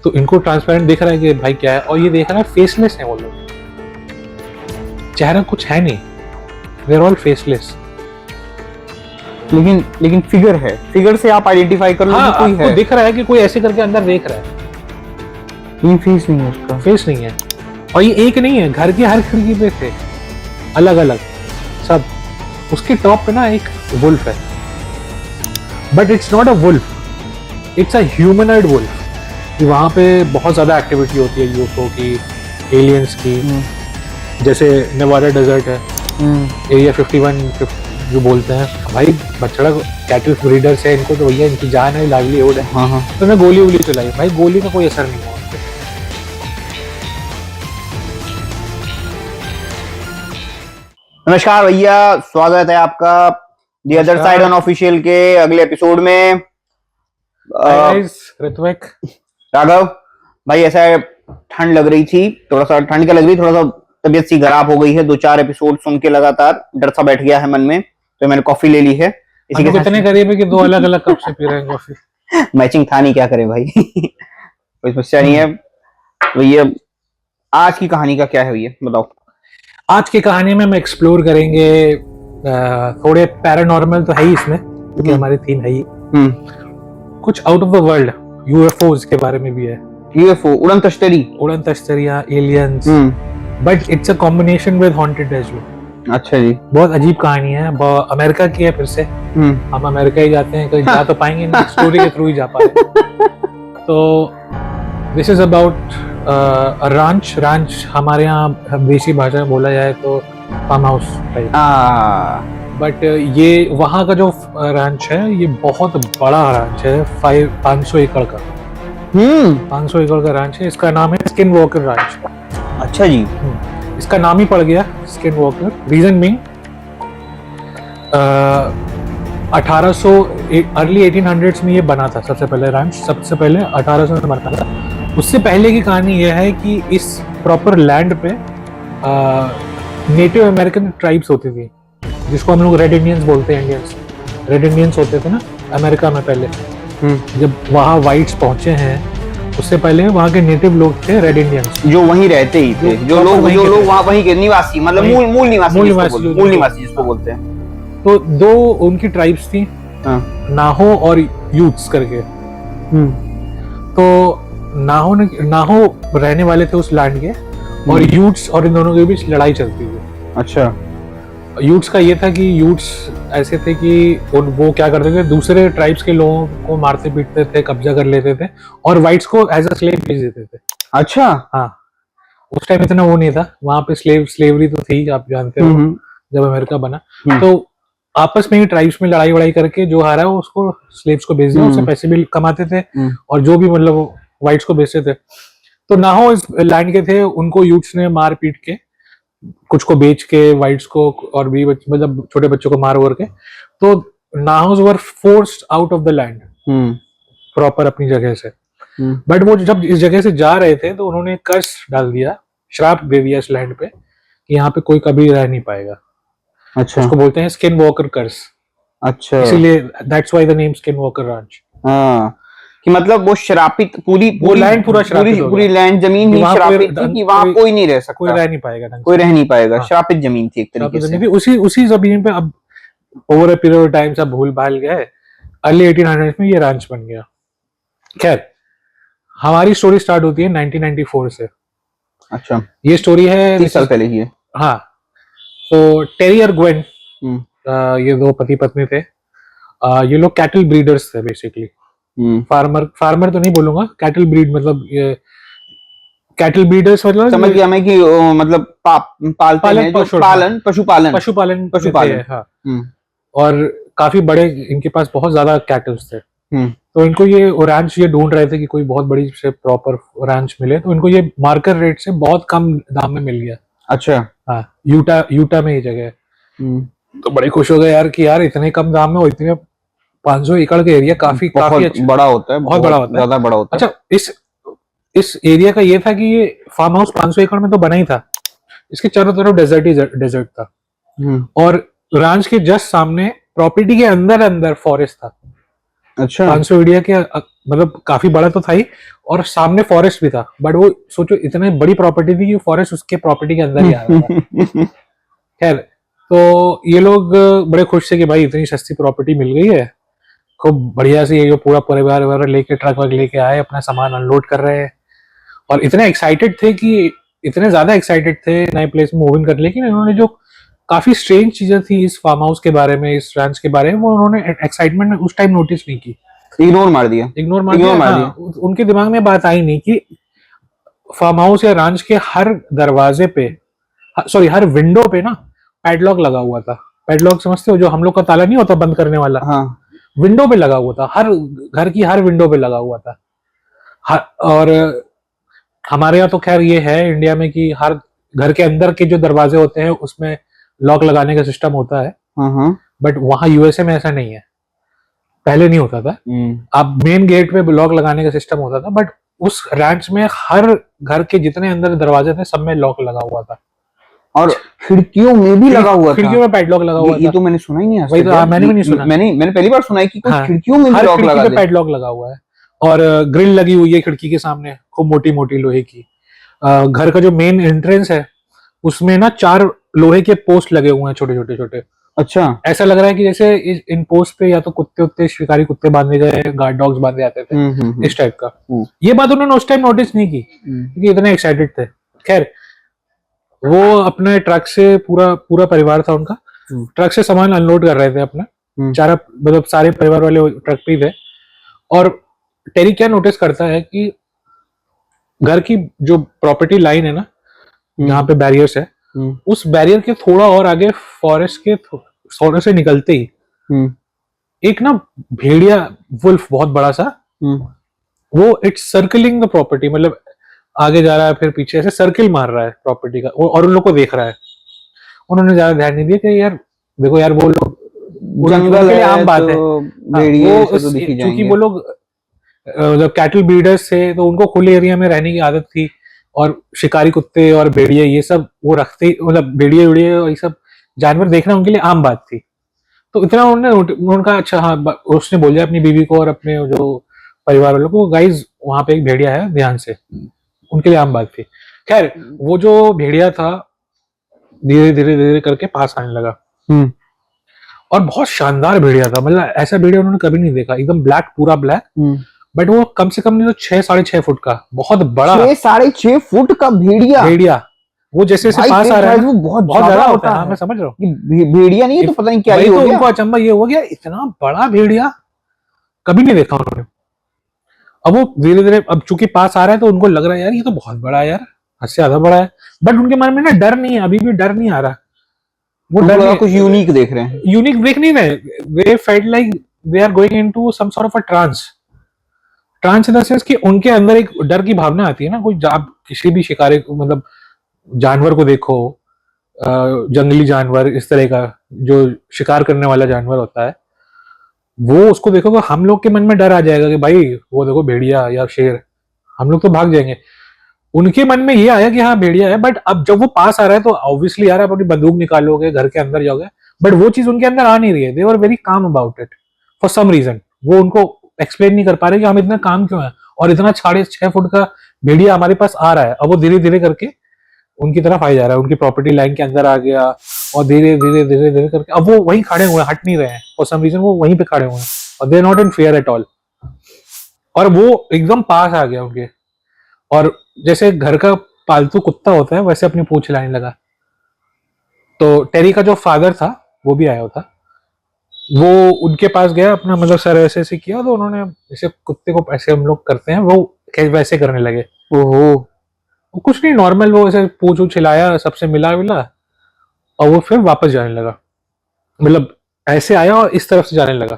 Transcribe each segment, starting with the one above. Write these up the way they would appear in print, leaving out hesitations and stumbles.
तो इनको ट्रांसपेरेंट दिख रहा है कि भाई क्या है, और ये देख रहा है फेसलेस है वो लोग, चेहरा कुछ है नहीं, दे आर ऑल फेसलेस। लेकिन फिगर है, फिगर से आप आइडेंटिफाई कर लो कि कोई है, दिख रहा है कि कोई ऐसे करके अंदर देख रहा है, लेकिन फेस नहीं है उसका, फेस नहीं है। और ये एक नहीं है, घर की हर खिड़की पे थे अलग अलग सब। उसके टॉप पे ना एक वुल्फ है, but it's not a wolf, it's a humanoid wolf. वहां पे बहुत ज्यादा एक्टिविटी होती है यूएफओ की, एलियंस की। जैसे नेवाडा डेजर्ट है, एरिया 51 जो बोलते हैं, भाई बछड़ा कैटल ब्रीडर्स है, इनको तो भैया इनकी जान है, लाइवलीहुड है। हाँ। तो मैं गोली वोली चलाई, भाई गोली का कोई असर नहीं हुआ। नमस्कार भैया, स्वागत है आपका दी अदर साइड अनऑफिशियल के अगले एपिसोड में। ऋत्विक, राघव भाई, ऐसा ठंड लग रही थी, थोड़ा सा ठंड क्या लग रही, थोड़ा सा तबीयत सी खराब हो गई है। 2-4 एपिसोड सुन के लगातार डर सा बैठ गया है मन में, तो मैंने कॉफी ले ली है। इसी के कितने करीब है कि 2 अलग अलग कप से पी रहे हैं कॉफी। मैचिंग था नहीं, क्या करे भाई। कोई समस्या नहीं है भैया। आज की कहानी का क्या है भैया, बताओ। आज की कहानी में हम एक्सप्लोर करेंगे, थोड़े पैरानॉर्मल तो है ही इसमें, क्योंकि हमारी थीम है ही। कुछ out of the world UFOs के बारे में भी है। यूएफओ, उड़न तश्तरियां, aliens, but it's a combination with haunted as well. अच्छा जी, बहुत अजीब कहानी है, अमेरिका की है। फिर से हम अमेरिका ही जाते हैं, कहीं जा तो पाएंगे नहीं, स्टोरी के थ्रू ही जा पाएंगे। तो दिस इज अबाउट रांच हमारे यहाँ देसी भाषा में बोला जाए तो फार्म हाउस टाइप, बट ये वहाँ का जो रांच है, ये बहुत बड़ा रांच है, 500 एकड़ का। 500 एकड़ का रांच है। इसका नाम है स्किन वॉकर रांच। अच्छा जी। इसका नाम ही पड़ गया skin walker, reason being 1800 early 1800s में ये बना था सबसे पहले रांच, सबसे पहले 1800 में बना था। उससे पहले की कहानी यह है कि इस प्रॉपर लैंड पे नेटिव अमेरिकन ट्राइब्स होती थी, जिसको हम लोग रेड इंडियंस बोलते हैं। इंडियंस, रेड इंडियंस होते थे ना अमेरिका में पहले। जब वहाँ व्हाइट्स पहुंचे हैं, उससे पहले वहाँ के नेटिव लोग थे रेड इंडियंस, जो वहीं रहते ही थे, जो लोग वहाँ वहीं के निवासी, मतलब मूल निवासी जिसको बोलते हैं। तो 2 उनकी ट्राइब्स थी, नाहो और यूट्स करके। तो नाहो रहने वाले थे उस लैंड के, और यूट्स और इन दोनों के बीच लड़ाई चलती थी। अच्छा। यूट्स का ये था कि यूट्स ऐसे थे कि वो क्या करते थे, दूसरे ट्राइब्स के लोगों को मारते पीटते थे, कब्जा कर लेते थे, और व्हाइट्स को एज अ स्लेव भेज देते थे। अच्छा। हाँ, उस टाइम इतना वो नहीं था, वहां पे स्लेवरी तो थी, आप जानते हो, जब अमेरिका बना। तो आपस में ही ट्राइब्स में लड़ाई वड़ाई करके जो हारा है उसको स्लेव्स को भेज दिया, उससे पैसे भी कमाते थे, और जो भी मतलब व्हाइट्स को बेचते थे। तो नाहो इस लैंड के थे, उनको यूट्स ने मार पीट के, कुछ को बेच के व्हाइट्स को, और भी मतलब छोटे बच्चों को मार वोर के, तो Navajos were forced out of the land proper अपनी जगह से। बट वो जब इस जगह से जा रहे थे, तो उन्होंने कर्स डाल दिया, श्राप दे दिया इस लैंड पे कि यहाँ पे कोई कभी रह नहीं पाएगा। अच्छा। उसको बोलते हैं स्किन वॉकर कर्स। अच्छा, इसीलिए that's why the name skin walker ranch. कि मतलब वो श्रापित, पूरी लैंड पूरा श्रापित हो गया, पूरी लैंड जमीन ही श्रापित थी कि वहां कोई नहीं रह सकता, कोई रह नहीं पाएगा, कोई रह नहीं पाएगा। श्रापित जमीन थी एक तरीके से। उसी जमीन पे अब over a period of time सब भूल भाल गए, अर्ली 1800s में ये रांच बन गया। खैर, हमारी स्टोरी स्टार्ट होती है 1994 से। अच्छा। ये स्टोरी है 30 साल पहले की है। हाँ। तो टेरी और ग्वेन, ये 2 पति पत्नी थे। ये लोग कैटल ब्रीडर्स थे बेसिकली। फार्मर तो नहीं बोलूंगा, कैटल ब्रीड, मतलब ये कैटल ब्रीडर्स मतलब समझ गया मैं कि मतलब पालते हैं, पशुपालन। हाँ। और काफी बड़े, इनके पास बहुत ज्यादा कैटल्स थे। तो इनको ये रैंच ये ढूंढ रहे थे कि कोई बहुत बड़ी से प्रॉपर रैंच मिले, तो इनको ये मार्केट रेट से बहुत कम दाम में मिल गया। अच्छा। हाँ, यूटा में ये जगह है। तो बड़े खुश हो गए यार कि यार इतने कम दाम में, और इतने 500 एकड़ का एरिया काफी अच्छा, बड़ा होता है, बहुत बड़ा होता है, ज्यादा बड़ा होता है। अच्छा, इस एरिया का ये था कि ये फार्म हाउस 500 एकड़ में तो बना ही था, इसके चारों तरफ डेजर्ट था, और रांच के जस्ट सामने प्रॉपर्टी के अंदर फॉरेस्ट था। अच्छा 500 एरिया के मतलब काफी बड़ा तो था ही, और सामने फॉरेस्ट भी था, बट वो सोचो इतनी बड़ी प्रॉपर्टी थी कि फॉरेस्ट उसके प्रॉपर्टी के अंदर ही आ रहा था। खैर, तो ये लोग बड़े खुश थे कि भाई इतनी सस्ती प्रॉपर्टी मिल गई है, खूब बढ़िया से ये पूरा परिवार वगैरह लेके ट्रक वगैरह लेके आए, अपना सामान अनलोड कर रहे हैं, और इतने एक्साइटेड थे कि इतने ज्यादा एक्साइटेड थे नए प्लेस में मूव इन करने, लेकिन इन्होंने जो काफी स्ट्रेंज चीजें थी इस फार्म हाउस के बारे में, इस रैंच के बारे में, वो उन्होंने एक्साइटमेंट में उस टाइम नोटिस नहीं की, इग्नोर मार दिया। इग्नोर मार दिया। हाँ, उनके दिमाग में बात आई नहीं कि फार्म हाउस या रांच के हर दरवाजे पे, सॉरी हर विंडो पे ना पैडलॉक लगा हुआ था। पैडलॉक समझते हो, जो हम लोग का ताला नहीं होता बंद करने वाला, हाँ। विंडो पे लगा हुआ था, हर घर की हर विंडो पे लगा हुआ था। और हमारे यहाँ तो खैर ये है इंडिया में कि हर घर के अंदर के जो दरवाजे होते हैं उसमें लॉक लगाने का सिस्टम होता है, बट वहां यूएसए में ऐसा नहीं है, पहले नहीं होता था। अब मेन गेट पे लॉक लगाने का सिस्टम होता था, बट उस रैंच में हर घर के जितने अंदर दरवाजे थे सब में लॉक लगा हुआ था, और खिड़कियों में भी लगा हुआ था। खिड़कियों में पैडलॉक लगा हुआ था। ये तो मैंने सुना ही नहीं। वही तो मैंने भी नहीं सुना। मैंने पहली बार सुना है कि कोई खिड़कियों में भी लॉक लगा दे। पैडलॉक लगा हुआ है, और ग्रिल लगी हुई है खिड़की के सामने, खूब मोटी मोटी लोहे की। घर का जो मेन एंट्रेंस है उसमें ना 4 लोहे के पोस्ट लगे हुए हैं, छोटे छोटे छोटे। अच्छा, ऐसा लग रहा है कि जैसे इन पोस्ट पे या तो कुत्ते उत्ते, शिकारी कुत्ते बांधे गए, गार्ड डॉग्स बांधे जाते थे, इस टाइप का। ये बात उन्होंने उस टाइम नोटिस नहीं की क्योंकि इतने एक्साइटेड थे। खैर, वो अपने ट्रक से पूरा परिवार था उनका, ट्रक से सामान अनलोड कर रहे थे अपना, मतलब सारे परिवार वाले ट्रक पे थे। और टेरी क्या नोटिस करता है कि घर की जो प्रॉपर्टी लाइन है ना, जहाँ पे बैरियर्स है, उस बैरियर के थोड़ा और आगे फॉरेस्ट के थोड़े से निकलते ही एक ना भेड़िया, वुल्फ बहुत बड़ा सा, वो इट्स सर्कलिंग द प्रॉपर्टी, मतलब आगे जा रहा है फिर पीछे ऐसे सर्किल मार रहा है प्रॉपर्टी का, और उन लोग को देख रहा है। उन्होंने ज्यादा ध्यान नहीं दिया कि यार देखो यार, वो लोग जंगल है, आम बात है, क्योंकि वो लोग मतलब कैटल ब्रीडर्स थे, तो उनको खुले एरिया में रहने की आदत थी, और शिकारी कुत्ते और भेड़िए ये सब वो रखते, मतलब भेड़िए वेड़िए और ये सब जानवर देखना उनके लिए आम बात थी। तो इतना उन्होंने कहा अच्छा हाँ, उसने बोल दिया अपनी बीवी को और अपने जो परिवार वालों को, गाइज वहां पे एक भेड़िया है, ध्यान से। उनके लिए आम बात थी। खैर, वो जो भेड़िया था धीरे धीरे धीरे करके पास आने लगा, और बहुत शानदार भेड़िया था, मतलब ऐसा भेड़िया उन्होंने कभी नहीं देखा, एकदम ब्लैक, पूरा ब्लैक, बट वो कम से कम नहीं तो 6-6.5 फुट का, बहुत बड़ा, 6-6.5 फुट का भेड़िया। वो जैसे जैसे पास आ रहा है वो बहुत ज्यादा होता है। हाँ, मैं समझ रहा हूँ, भेड़िया नहीं है तो पता नहीं क्या ही हो गया। उनको अचंभा ये हो गया, इतना बड़ा भेड़िया कभी नहीं देखा उन्होंने। अब वो धीरे धीरे, अब चूंकि पास आ रहा है तो उनको लग रहा है यार ये तो बहुत बड़ा है यार, हद से ज्यादा बड़ा है, बट उनके मन में ना डर नहीं है, अभी भी डर नहीं आ रहा। वो डर नहीं, कुछ यूनिक देख रहे हैं, यूनिक देख नहीं रहे, they felt like they are going into some sort of a trance in the sense कि उनके अंदर एक डर की भावना आती है ना। कोई आप किसी भी शिकारी मतलब जानवर को देखो, जंगली जानवर, इस तरह का जो शिकार करने वाला जानवर होता है, वो उसको देखोगे, हम लोग के मन में डर आ जाएगा कि भाई वो देखो भेड़िया या शेर, हम लोग तो भाग जाएंगे। उनके मन में ये आया कि हाँ भेड़िया है, बट अब जब वो पास आ रहा है तो ऑब्वियसली यार आप अपनी बंदूक निकालोगे, घर के अंदर जाओगे, बट वो चीज उनके अंदर आ नहीं रही है। They were very calm about it for some reason. वो उनको एक्सप्लेन नहीं कर पा रहे कि हम इतना काम क्यों है, और इतना 6.5 फुट का भेड़िया हमारे पास आ रहा है। अब वो धीरे धीरे करके उनकी तरफ आ जा रहा है, उनकी प्रॉपर्टी लाइन के अंदर आ गया, और धीरे धीरे धीरे धीरे करके अब वो वहीं खड़े हुए हैं, हट नहीं रहे हैं फॉर सम रीजन, वो वहीं पे खड़े हुए हैं, और they not in fear at all. और वो एकदम पास आ गया उनके, और जैसे घर का पालतू कुत्ता होता है वैसे अपनी पूंछ हिलाने लगा। तो टेरी का जो फादर था वो भी आया था, वो उनके पास गया, अपना मतलब सर ऐसे ऐसे किया, तो उन्होंने जैसे कुत्ते को ऐसे हम लोग करते हैं वो वैसे करने लगे। ओहो, कुछ नहीं, नॉर्मल वो ऐसे पूंछ उछ हिलाया, सबसे मिला विला, और वो फिर वापस जाने लगा, मतलब ऐसे आया और इस तरफ से जाने लगा।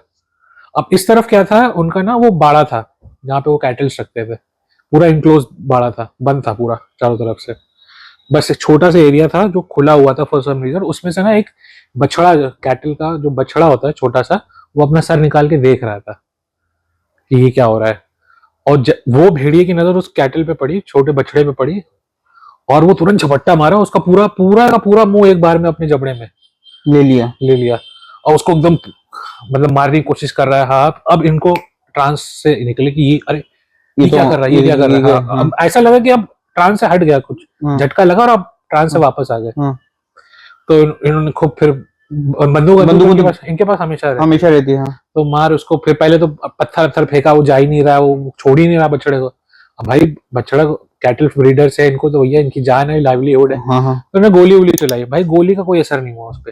अब इस तरफ क्या था उनका ना, वो बाड़ा था जहाँ पे वो कैटल्स रखते थे, पूरा इनक्लोज बाड़ा था, बंद था पूरा चारों तरफ से, बस एक छोटा सा एरिया था जो खुला हुआ था फॉर सम रीजन। उसमें से ना एक बछड़ा, कैटल का जो बछड़ा होता है छोटा सा, वो अपना सर निकाल के देख रहा था कि ये क्या हो रहा है। और वो भेड़िए की नजर उस कैटल पे पड़ी, छोटे बछड़े पे पड़ी, और वो तुरंत झपट्टा मारा, उसका पूरा पूरा का पूरा मुंह एक बार में अपने जबड़े में ले लिया, और उसको एकदम मतलब मारने की कोशिश कर रहा है। हाँ, अब इनको ट्रांस से निकले कि ये अरे ये ये क्या तो कर रहा है, ये क्या कर रहा है। ये- हाँ, अब ऐसा लगा कि अब ट्रांस से हट गया, कुछ हाँ, झटका लगा और अब ट्रांस से हाँ, वापस आ गए। हाँ, तो इन्होंने खूब फिर बंदूक बंदूक बंदूक इनके पास हमेशा रहती हमेशा है। रहती है। हाँ, तो मार उसको, फिर पहले तो पत्थर पत्थर फेंका, वो जा ही नहीं रहा, वो छोड़ ही नहीं रहा बछड़े को। अब भाई बछड़ा कैटल ब्रीडर्स है, इनको तो भैया इनकी जान है, लाइवलीहुड है। हाँ, हाँ, तो उन्होंने गोली वोली चलाई, भाई गोली का कोई असर नहीं हुआ उस पर।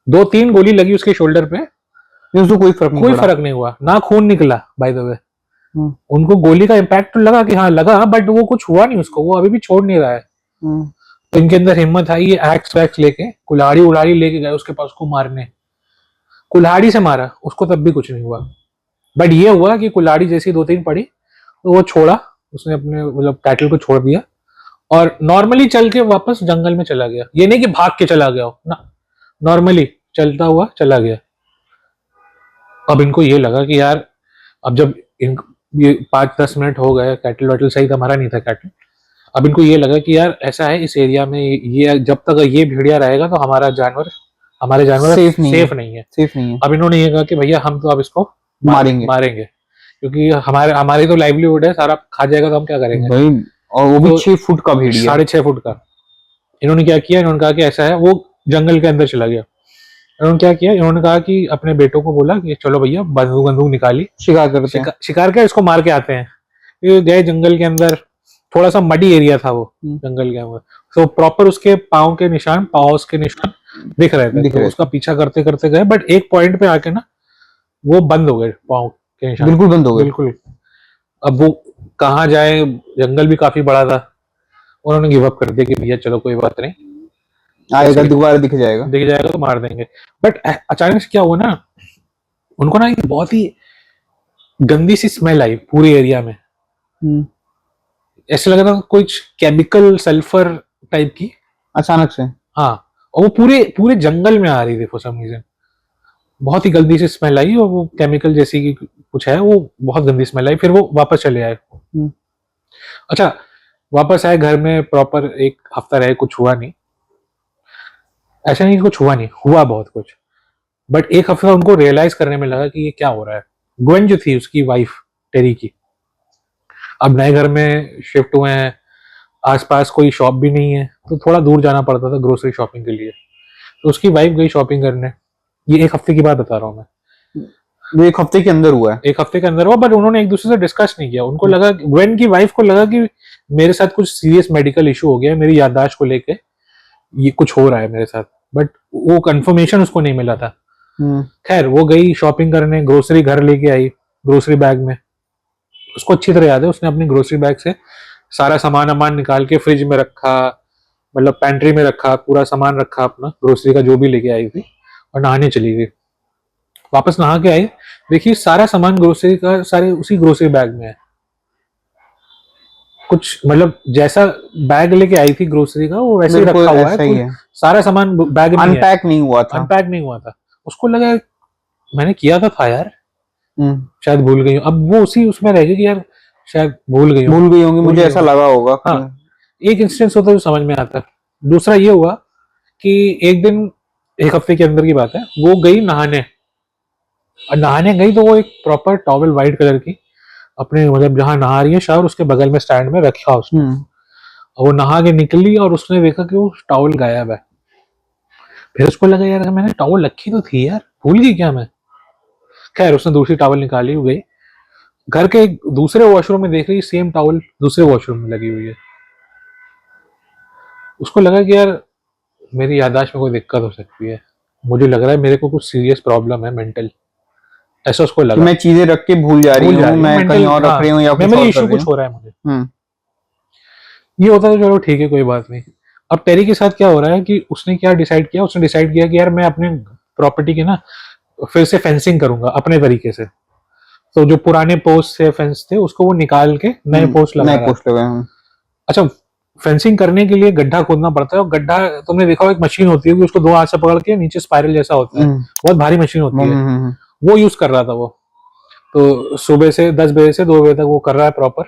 2-3 गोली लगी उसके शोल्डर पे, नहीं, उसको कोई फर्क नहीं कोई पड़ा। फर्क नहीं हुआ, ना खून निकला बाय द वे। हम्म, उनको गोली का इम्पैक्ट तो लगा कि हाँ लगा, बट वो कुछ हुआ नहीं उसको, वो अभी भी छोड़ नहीं रहा है। हम्म, तो इनके अंदर हिम्मत आई, ये एक्स वैक्स लेके कुल्हाड़ी उड़ाड़ी लेके गए उसके पास, उसको मारने। कुल्हाड़ी से मारा उसको, तब भी कुछ नहीं हुआ। बट ये हुआ कि कुल्हाड़ी जैसी 2-3 पड़ी तो वो छोड़ा, उसने अपने मतलब कैटल को छोड़ दिया और नॉर्मली चल के वापस जंगल में चला गया। ये नहीं कि भाग के चला गया हो ना, नॉर्मली चलता हुआ चला गया। अब इनको ये लगा कि यार, अब जब इन ये 5-10 मिनट हो गए, कैटल वाटल सही था, हमारा नहीं था कैटल। अब इनको ये लगा कि यार ऐसा है इस एरिया में, ये जब तक ये भेड़िया रहेगा तो हमारे जानवर सेफ नहीं है, सेफ नहीं है। सेफ नहीं है, अब इन्होंने ये कहा कि भैया हम तो अब इसको मारेंगे मारेंगे, क्योंकि हमारी तो लाइवलीहुड है, सारा खा जाएगा तो हम क्या करेंगे। भाई। और वो भी तो 6 फुट का भेड़िया। 6.5 फुट का। इन्होंने क्या किया, इन्होंने कहा कि ऐसा है, वो जंगल के अंदर चला गया। इन्होंने क्या किया, इन्होंने कहा कि अपने बेटों को बोला कि चलो भैया बंदूक बंदूक निकाली, शिकार करते हैं। शिकार कर इसको मार के आते हैं। ये गए जंगल के अंदर, थोड़ा सा मडी एरिया था वो जंगल के अंदर, तो प्रॉपर उसके पाँव के निशान दिख रहे थे। तो उसका पीछा करते करते गए, बट एक पॉइंट पे आके ना वो बंद हो गए, पाँव के निशान बिल्कुल बंद हो गए। बिल्कुल। अब वो कहाँ जाए, जंगल भी काफी बड़ा था। उन्होंने गिव अप कर दिया कि भैया चलो कोई बात नहीं, आएगा दोबारा दिख जाएगा। तो मार देंगे। बट अचानक से क्या हुआ ना, उनको ना एक बहुत ही गंदी सी स्मेल आई पूरे एरिया में। ऐसा लग रहा था कुछ केमिकल सल्फर टाइप की, अचानक से। हाँ। और वो पूरे पूरे जंगल में आ रही थी फॉर सम रीजन। बहुत ही गंदी सी स्मेल आई, और वो केमिकल जैसी की कुछ है, वो बहुत गंदी स्मेल आई। फिर वो वापस चले आए। अच्छा, वापस आए घर में, प्रॉपर 1 हफ्ता रहे, कुछ हुआ नहीं। ऐसा नहीं कि कुछ हुआ नहीं, हुआ बहुत कुछ। बट 1 हफ्ता उनको रियलाइज करने में लगा कि ये क्या हो रहा है। ग्वेन जो थी उसकी वाइफ, टेरी की, अब नए घर में शिफ्ट हुए हैं, आसपास कोई शॉप भी नहीं है, तो थोड़ा दूर जाना पड़ता था ग्रोसरी शॉपिंग के लिए। तो उसकी वाइफ गई शॉपिंग करने। ये 1 हफ्ते की बात बता रहा हूँ मैं, वो 1 हफ्ते के अंदर हुआ है। 1 हफ्ते के अंदर हुआ, बट उन्होंने एक दूसरे से डिस्कस नहीं किया। उनको लगा, ग्वेन की वाइफ को लगा कि मेरे साथ कुछ सीरियस मेडिकल इशू हो गया है, मेरी याददाश्त को लेके ये कुछ हो रहा है मेरे साथ, बट वो कंफर्मेशन उसको नहीं मिला था। खैर वो गई शॉपिंग करने, ग्रोसरी घर लेके आई ग्रोसरी बैग में। उसको अच्छी तरह याद है, उसने अपनी ग्रोसरी बैग से सारा सामान अमान निकाल के फ्रिज में रखा, मतलब पैंट्री में रखा, पूरा सामान रखा अपना ग्रोसरी का जो भी लेके आई थी, और नहाने चली गई। वापस नहा के आई, देखिए सारा सामान ग्रोसरी का सारे उसी ग्रोसरी बैग में है। कुछ मतलब जैसा बैग लेके आई थी ग्रोसरी का, वो वैसे ही रखा हुआ है, सारा सामान बैग में अनपैक नहीं हुआ था। अनपैक नहीं हुआ था। उसको लगा मैंने किया था यार, शायद भूल गई हूँ। अब वो उसी उसमें रह गई कि यार शायद भूल गई होंगी, मुझे ऐसा लगा होगा। हाँ, एक इंस्टेंस होता है जो समझ में आता है। दूसरा ये हुआ कि एक दिन, 1 हफ्ते के अंदर की बात है, वो गई नहाने। और नहाने गई तो वो एक प्रॉपर टॉवल व्हाइट कलर की अपने मतलब जहां नहा रही है शावर, उसके बगल में स्टैंड में रखा उसने। और वो नहा के निकली और उसने देखा कि वो टॉवल गायब है। फिर उसको लगा यार मैंने टॉवल रखी तो थी यार, भूल गई क्या मैं। खैर उसने दूसरी टॉवल निकाली, गई घर के दूसरे वॉशरूम में, देख रही सेम टॉवल दूसरे वॉशरूम में लगी हुई है। उसको लगा कि यार मेरी याददाश्त में कोई दिक्कत हो सकती है, मुझे लग रहा है मेरे को कुछ सीरियस प्रॉब्लम है मेंटल, ऐसा उसको लगा। मैं चीजें रख के भूल जा रही हूँ, मैं कहीं और रख रही हूँ या मेमोरी इशू कुछ हो रहा है मुझे। ये होता तो चलो ठीक है, कोई बात नहीं। अब टेरी के साथ क्या हो रहा है कि उसने क्या डिसाइड किया, उसने डिसाइड किया कि यार मैं अपने प्रॉपर्टी के ना फिर से फेंसिंग करूंगा अपने तरीके से। तो जो पुराने पोस्ट थे, फेंस थे, उसको वो निकाल के नए पोस्ट लगा रहा है। अच्छा, फेंसिंग करने के लिए गड्ढा खोदना पड़ता है, और गड्ढा तुमने देखा एक मशीन होती है कि उसको 2 हाथ से पकड़ के नीचे स्पाइरल जैसा होता है, बहुत भारी मशीन होती है, वो यूज कर रहा था वो। तो सुबह से 10 बजे से 2 बजे तक वो कर रहा है प्रॉपर।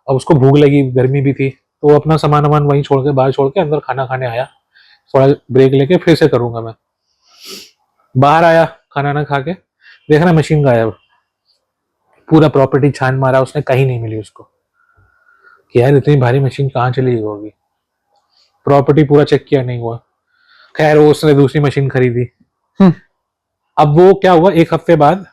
अब उसको भूख लगी, गर्मी भी थी, तो वो अपना सामान वामान वहीं छोड़ के, बाहर छोड़ के अंदर खाना खाने आया। थोड़ा ब्रेक लेके फिर से करूंगा मैं। बाहर आया खाना ना खा के, देख रहा मशीन गायब, पूरा प्रॉपर्टी छान मारा, उसने कहीं नहीं मिली उसको कि यार इतनी भारी मशीन कहाँ चली गई होगी। प्रॉपर्टी पूरा चेक किया, नहीं हुआ। खैर वो उसने दूसरी मशीन खरीदी। अब वो क्या हुआ, एक हफ्ते बाद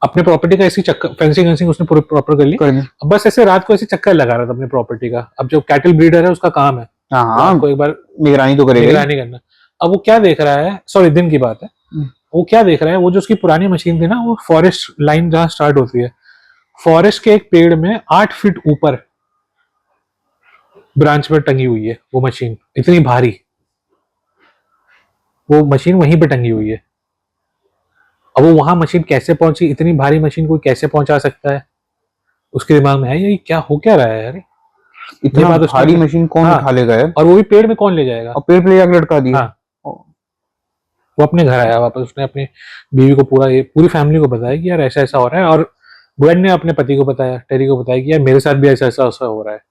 अपने प्रॉपर्टी का ऐसी चक्कर, फेंसिंग वेंसिंग उसने पूरी प्रॉपर कर ली। अब बस ऐसे रात को ऐसे चक्कर लगा रहा था अपनी प्रॉपर्टी का। अब जो कैटल ब्रीडर है उसका काम है रात को एक बार निगरानी तो करेगा, निगरानी करना। अब वो क्या देख रहा है, सॉरी दिन की बात है, वो क्या देख रहा है, वो जो उसकी पुरानी मशीन थी ना, वो फॉरेस्ट लाइन जहां स्टार्ट होती है, फॉरेस्ट के एक पेड़ में 8 फीट ऊपर ब्रांच में टंगी हुई है वो मशीन, इतनी भारी वो मशीन वहीं पे टंगी हुई है। अब वो वहां मशीन कैसे पहुंची, इतनी भारी मशीन कोई कैसे पहुंचा सकता है, उसके दिमाग में है ये क्या हो क्या रहा है यार, इतना भारी मशीन कौन उठा लेगा यार, और वो भी पेड़ में कौन ले जाएगा, और पेड़ पे जाकर लटका दिया। हाँ। वो अपने घर आया वापस, उसने अपनी बीवी को पूरी फैमिली को बताया कि यार ऐसा ऐसा हो रहा है, और ग्वेन ने अपने पति को बताया, टेरी को बताया कि यार मेरे साथ भी ऐसा ऐसा ऐसा हो रहा है।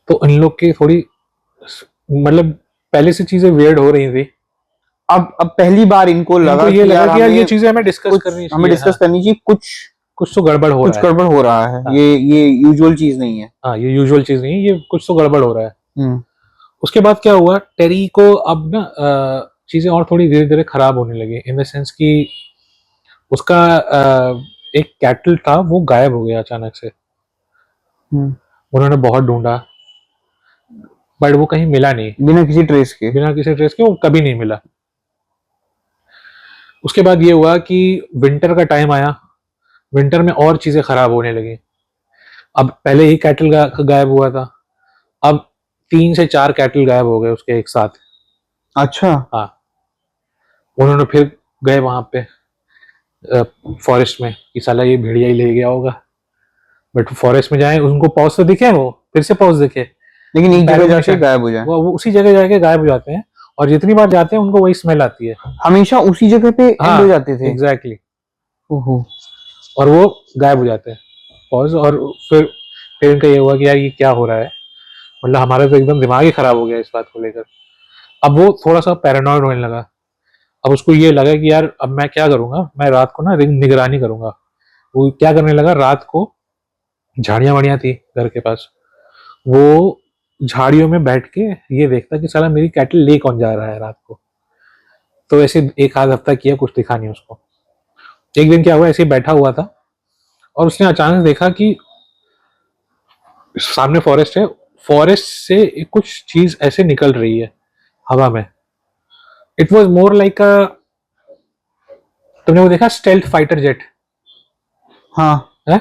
तो इन लोग की थोड़ी मतलब पहले से चीजें वियर्ड हो रही थी। अब पहली बार इनको लगा ये लगा कि यार ये चीजें हमें डिस्कस करनी चाहिए, कुछ तो गड़बड़ हो रहा है। हाँ। ये यूजुअल चीज नहीं है। हाँ, ये यूजुअल चीज नहीं है, ये कुछ तो गड़बड़ हो रहा है। उसके बाद क्या हुआ, टेरी को अब ना चीजें और थोड़ी धीरे धीरे खराब होने लगी, इन द सेंस कि उसका एक कैटल था वो गायब हो गया अचानक से। उन्होंने बहुत ढूंढा बट वो कहीं मिला नहीं, बिना किसी ट्रेस के वो कभी नहीं मिला। उसके बाद ये हुआ कि विंटर का टाइम आया, विंटर में और चीजें खराब होने लगी। अब पहले ही कैटल गायब हुआ था, अब 3 से 4 कैटल गायब हो गए उसके एक साथ। अच्छा। हाँ, उन्होंने फिर गए वहां पे फॉरेस्ट में कि साला ये भेड़िया ही ले गया होगा, बट फॉरेस्ट में जाए उनको पॉज तो दिखे, वो फिर से पॉज दिखे, लेकिन एक जगह जाके गायब हो जाए, वो उसी जगह जाके गायब हो जाते हैं, और जितनी बार जाते हैं उनको वही स्मेल आती है, हमेशा उसी जगह पे एंड हो जाते थे। एग्जैक्टली। ओहो। और वो गायब हो जाते हैं पॉज, और फिर इनका ये हुआ कि यार ये क्या हो रहा है, मतलब हमारा तो एकदम दिमाग ही खराब हो गया इस बात को लेकर। अब वो थोड़ा सा पैरानॉइड होने लगा। अब उसको ये लगा कि यार अब मैं क्या करूंगा, मैं रात को ना निगरानी करूंगा। वो क्या करने लगा, रात को झाड़ियां वाड़ियां थी घर के पास, वो झाड़ियों में बैठ के ये देखता कि साला मेरी कैटल ले कौन जा रहा है रात को। तो ऐसे एक आध हफ्ता किया, कुछ दिखा नहीं उसको। एक दिन क्या हुआ, ऐसे बैठा हुआ था और उसने अचानक देखा कि सामने फॉरेस्ट है, फॉरेस्ट से कुछ चीज ऐसे निकल रही है हवा में। इट वॉज मोर लाइक अ, तुमने वो देखा स्टेल्थ फाइटर जेट? हाँ है,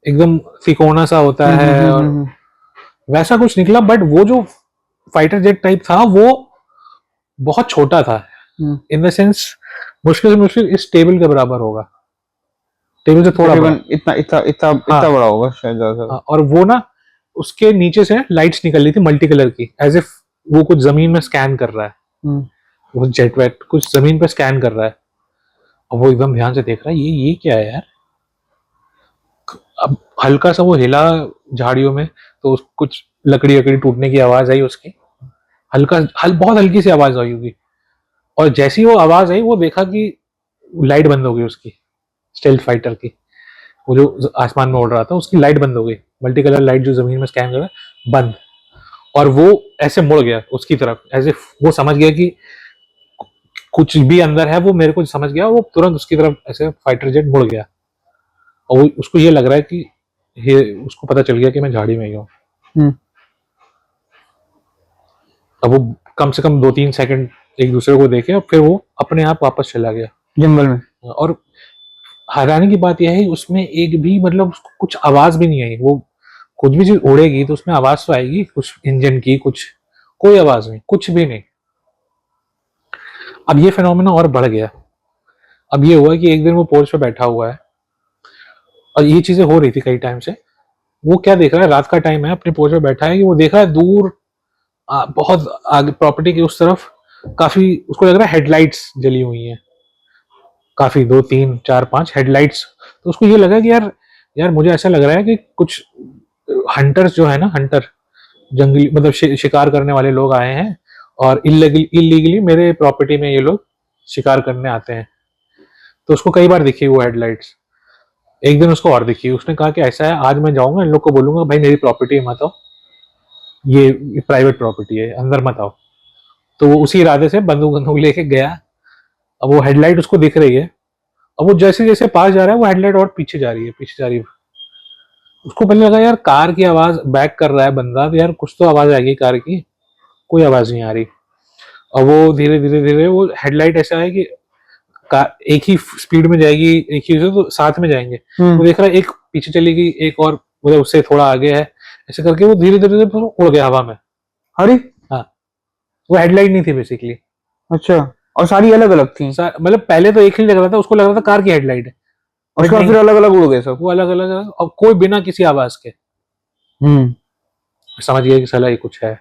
एकदम तिकोना सा होता है, और वैसा कुछ निकला, बट वो जो फाइटर जेट टाइप था वो बहुत छोटा था, इन द सेंस मुश्किल से मुश्किल इस टेबल के बराबर होगा, टेबल से थोड़ा बड़ा, इतना बड़ा होगा शायद ज्यादा। और वो ना उसके नीचे से लाइट्स निकल रही थी मल्टी कलर की, एज इफ वो कुछ जमीन में स्कैन कर रहा है। वो जेट वेट कुछ जमीन पे स्कैन कर रहा है, और वो एकदम ध्यान से देख रहा है ये क्या है यार। अब हल्का सा वो हिला झाड़ियों में, तो कुछ लकड़ी टूटने की आवाज आई उसकी, बहुत हल्की सी आवाज आई होगी, और जैसी वो आवाज आई वो देखा कि लाइट बंद हो गई उसकी, स्टेल्थ फाइटर की, वो जो आसमान में उड़ रहा था उसकी लाइट बंद हो गई, मल्टी कलर लाइट जो जमीन में स्कैन कर रहा है बंद, और वो ऐसे मुड़ गया उसकी तरफ, एज इफ वो समझ गया कि कुछ भी अंदर है, वो मेरे को समझ गया, वो तुरंत उसकी तरफ ऐसे फाइटर जेट मुड़ गया, और वो उसको ये लग रहा है कि उसको पता चल गया कि मैं झाड़ी में ही हूँ। अब वो कम से कम 2-3 सेकंड एक दूसरे को देखे, और फिर वो अपने आप वापस चला गया जंगल में। और हैरानी की बात यह है उसमें एक भी मतलब कुछ आवाज भी नहीं आई। वो कुछ भी चीज उड़ेगी तो उसमें आवाज तो आएगी, कुछ इंजन की, कुछ, कोई आवाज नहीं, कुछ भी नहीं। अब ये फिनोमेना और बढ़ गया। अब ये हुआ कि एक दिन वो पोर्च पे बैठा हुआ है, और ये चीजें हो रही थी कई टाइम से। वो क्या देख रहा है, रात का टाइम है, अपने पोर्च पे बैठा है, कि वो देख रहा है दूर बहुत आगे प्रॉपर्टी की उस तरफ काफी, उसको लग रहा है हेडलाइट्स जली हुई हैं काफी, 2, 3, 4, 5 हेडलाइट्स। तो उसको ये लगा कि यार मुझे ऐसा लग रहा है कि कुछ हंटर्स जो है ना, हंटर जंगली मतलब शिकार करने वाले लोग आए हैं, और इलीगली मेरे प्रॉपर्टी में ये लोग शिकार करने आते हैं। तो उसको कई बार दिखी वो हेडलाइट्स। एक दिन उसको और दिखी, उसने कहा कि ऐसा है, आज मैं जाऊंगा, इन लोग को बोलूंगा भाई मेरी प्रॉपर्टी मत आओ, ये प्राइवेट प्रॉपर्टी है, अंदर मत आओ। तो वो उसी इरादे से बंदूक बंदूक लेके गया। अब वो हेडलाइट उसको दिख रही है, अब वो जैसे जैसे पास जा रहा है वो हेडलाइट और पीछे जा रही है, पीछे जा रही है। उसको पहले लगा यार कार की आवाज, बैक कर रहा है बंदा तो यार कुछ तो आवाज आएगी कार की, कोई आवाज नहीं आ रही। और वो धीरे धीरे धीरे वो हेडलाइट ऐसा है कि कार एक ही स्पीड में जाएगी, एक ही तो साथ में जाएंगे। वो देख रहा है एक पीछे चलेगी, एक और मतलब उससे थोड़ा आगे है, ऐसे करके वो धीरे धीरे धीरे उड़ गया हवा में। अरे हाँ, वो हेडलाइट नहीं थी बेसिकली। अच्छा, और सारी अलग अलग थी? मतलब पहले तो एक ही लग रहा था, उसको लग रहा था कार की हेडलाइट है, उसका फिर अलग अलग उड़ गए सब? वो अलग अलग और कोई बिना किसी आवाज के। समझ गया कि साला ये कुछ है,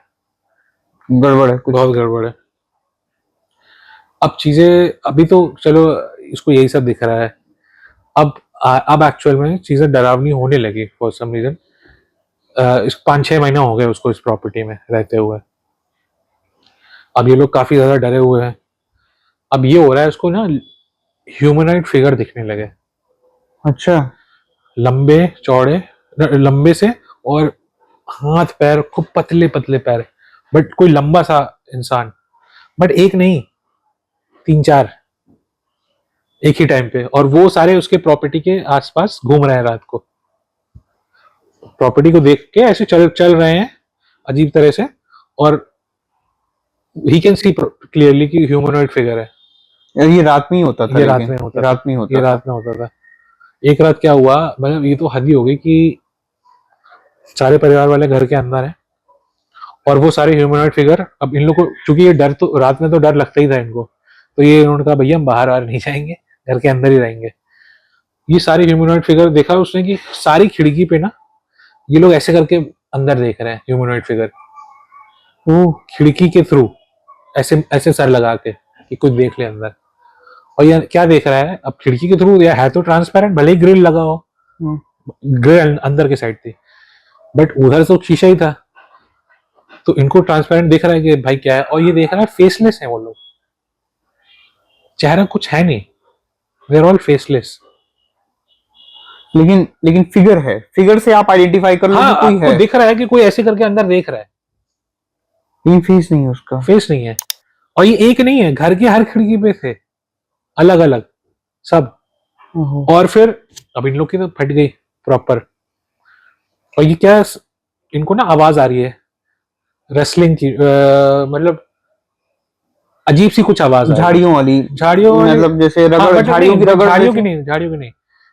गड़बड़ है, कुछ बहुत गड़बड़ है। अब चीजें अभी तो चलो इसको यही सब दिख रहा है, अब एक्चुअल में चीजें डरावनी होने लगी फॉर सम रीजन। इस 5-6 महीना हो गए उसको इस प्रॉपर्टी में रहते हुए। अब ये लोग काफी ज्यादा डरे हुए हैं। अब ये हो रहा है उसको ना ह्यूमनॉइड फिगर दिखने लगे। अच्छा, लंबे चौड़े, लंबे से, और हाथ पैर खूब पतले पतले पैर, बट कोई लंबा सा इंसान, बट एक नहीं 3-4 एक ही टाइम पे। और वो सारे उसके प्रॉपर्टी के आसपास घूम रहे हैं रात को, प्रॉपर्टी को देख के ऐसे चल चल रहे हैं अजीब तरह से। और ही कैन सी क्लियरली कि ह्यूमनॉइड फिगर है। यार ये रात में ही होता था? ये रात में होता था, रात में होता ये रात में होता था। एक रात क्या हुआ, मतलब ये तो हद ही हो गई कि सारे परिवार वाले घर के अंदर हैं और वो सारे ह्यूमनॉइड फिगर। अब इन लोग को चूंकि ये डर, तो रात में तो डर लगता ही था इनको, तो ये इन्होंने कहा भैया हम बाहर नहीं जाएंगे, घर के अंदर ही रहेंगे। ये सारे ह्यूमनॉइड फिगर देखा उसने कि सारी खिड़की पे ना ये लोग ऐसे करके अंदर देख रहे हैं ह्यूमनॉइड फिगर, वो खिड़की के थ्रू ऐसे ऐसे सर लगा के कि कुछ देख ले अंदर। और ये क्या देख रहा है, अब खिड़की के थ्रू या है तो ट्रांसपेरेंट, भले ही ग्रिल लगा हो, ग्रिल अंदर की साइड थी, बट उधर तो शीशा ही था, तो इनको ट्रांसपेरेंट दिख रहा है कि भाई क्या है। और ये देख रहा है फेसलेस है वो लोग, चेहरा कुछ है नहीं, दे आर ऑल फेसलेस। लेकिन लेकिन फिगर है, फिगर से आप आइडेंटिफाई कर लो हाँ, कि कोई है। दिख रहा है कि कोई ऐसे करके अंदर देख रहा है, लेकिन फेस नहीं है उसका, फेस नहीं है। और ये एक नहीं है, घर की हर खिड़की पे थे अलग अलग सब। और फिर अब इन लोग की तो फट गई प्रॉपर। और ये क्या, इनको ना आवाज आ रही है रेसलिंग की, मतलब अजीब सी कुछ आवाज आ रही है, झाड़ियों वाली, झाड़ियों वाली, मतलब जैसे रगड़, मतलब झाड़ियों की रगड़, झाड़ियों की नहीं, झाड़ियों की नहीं।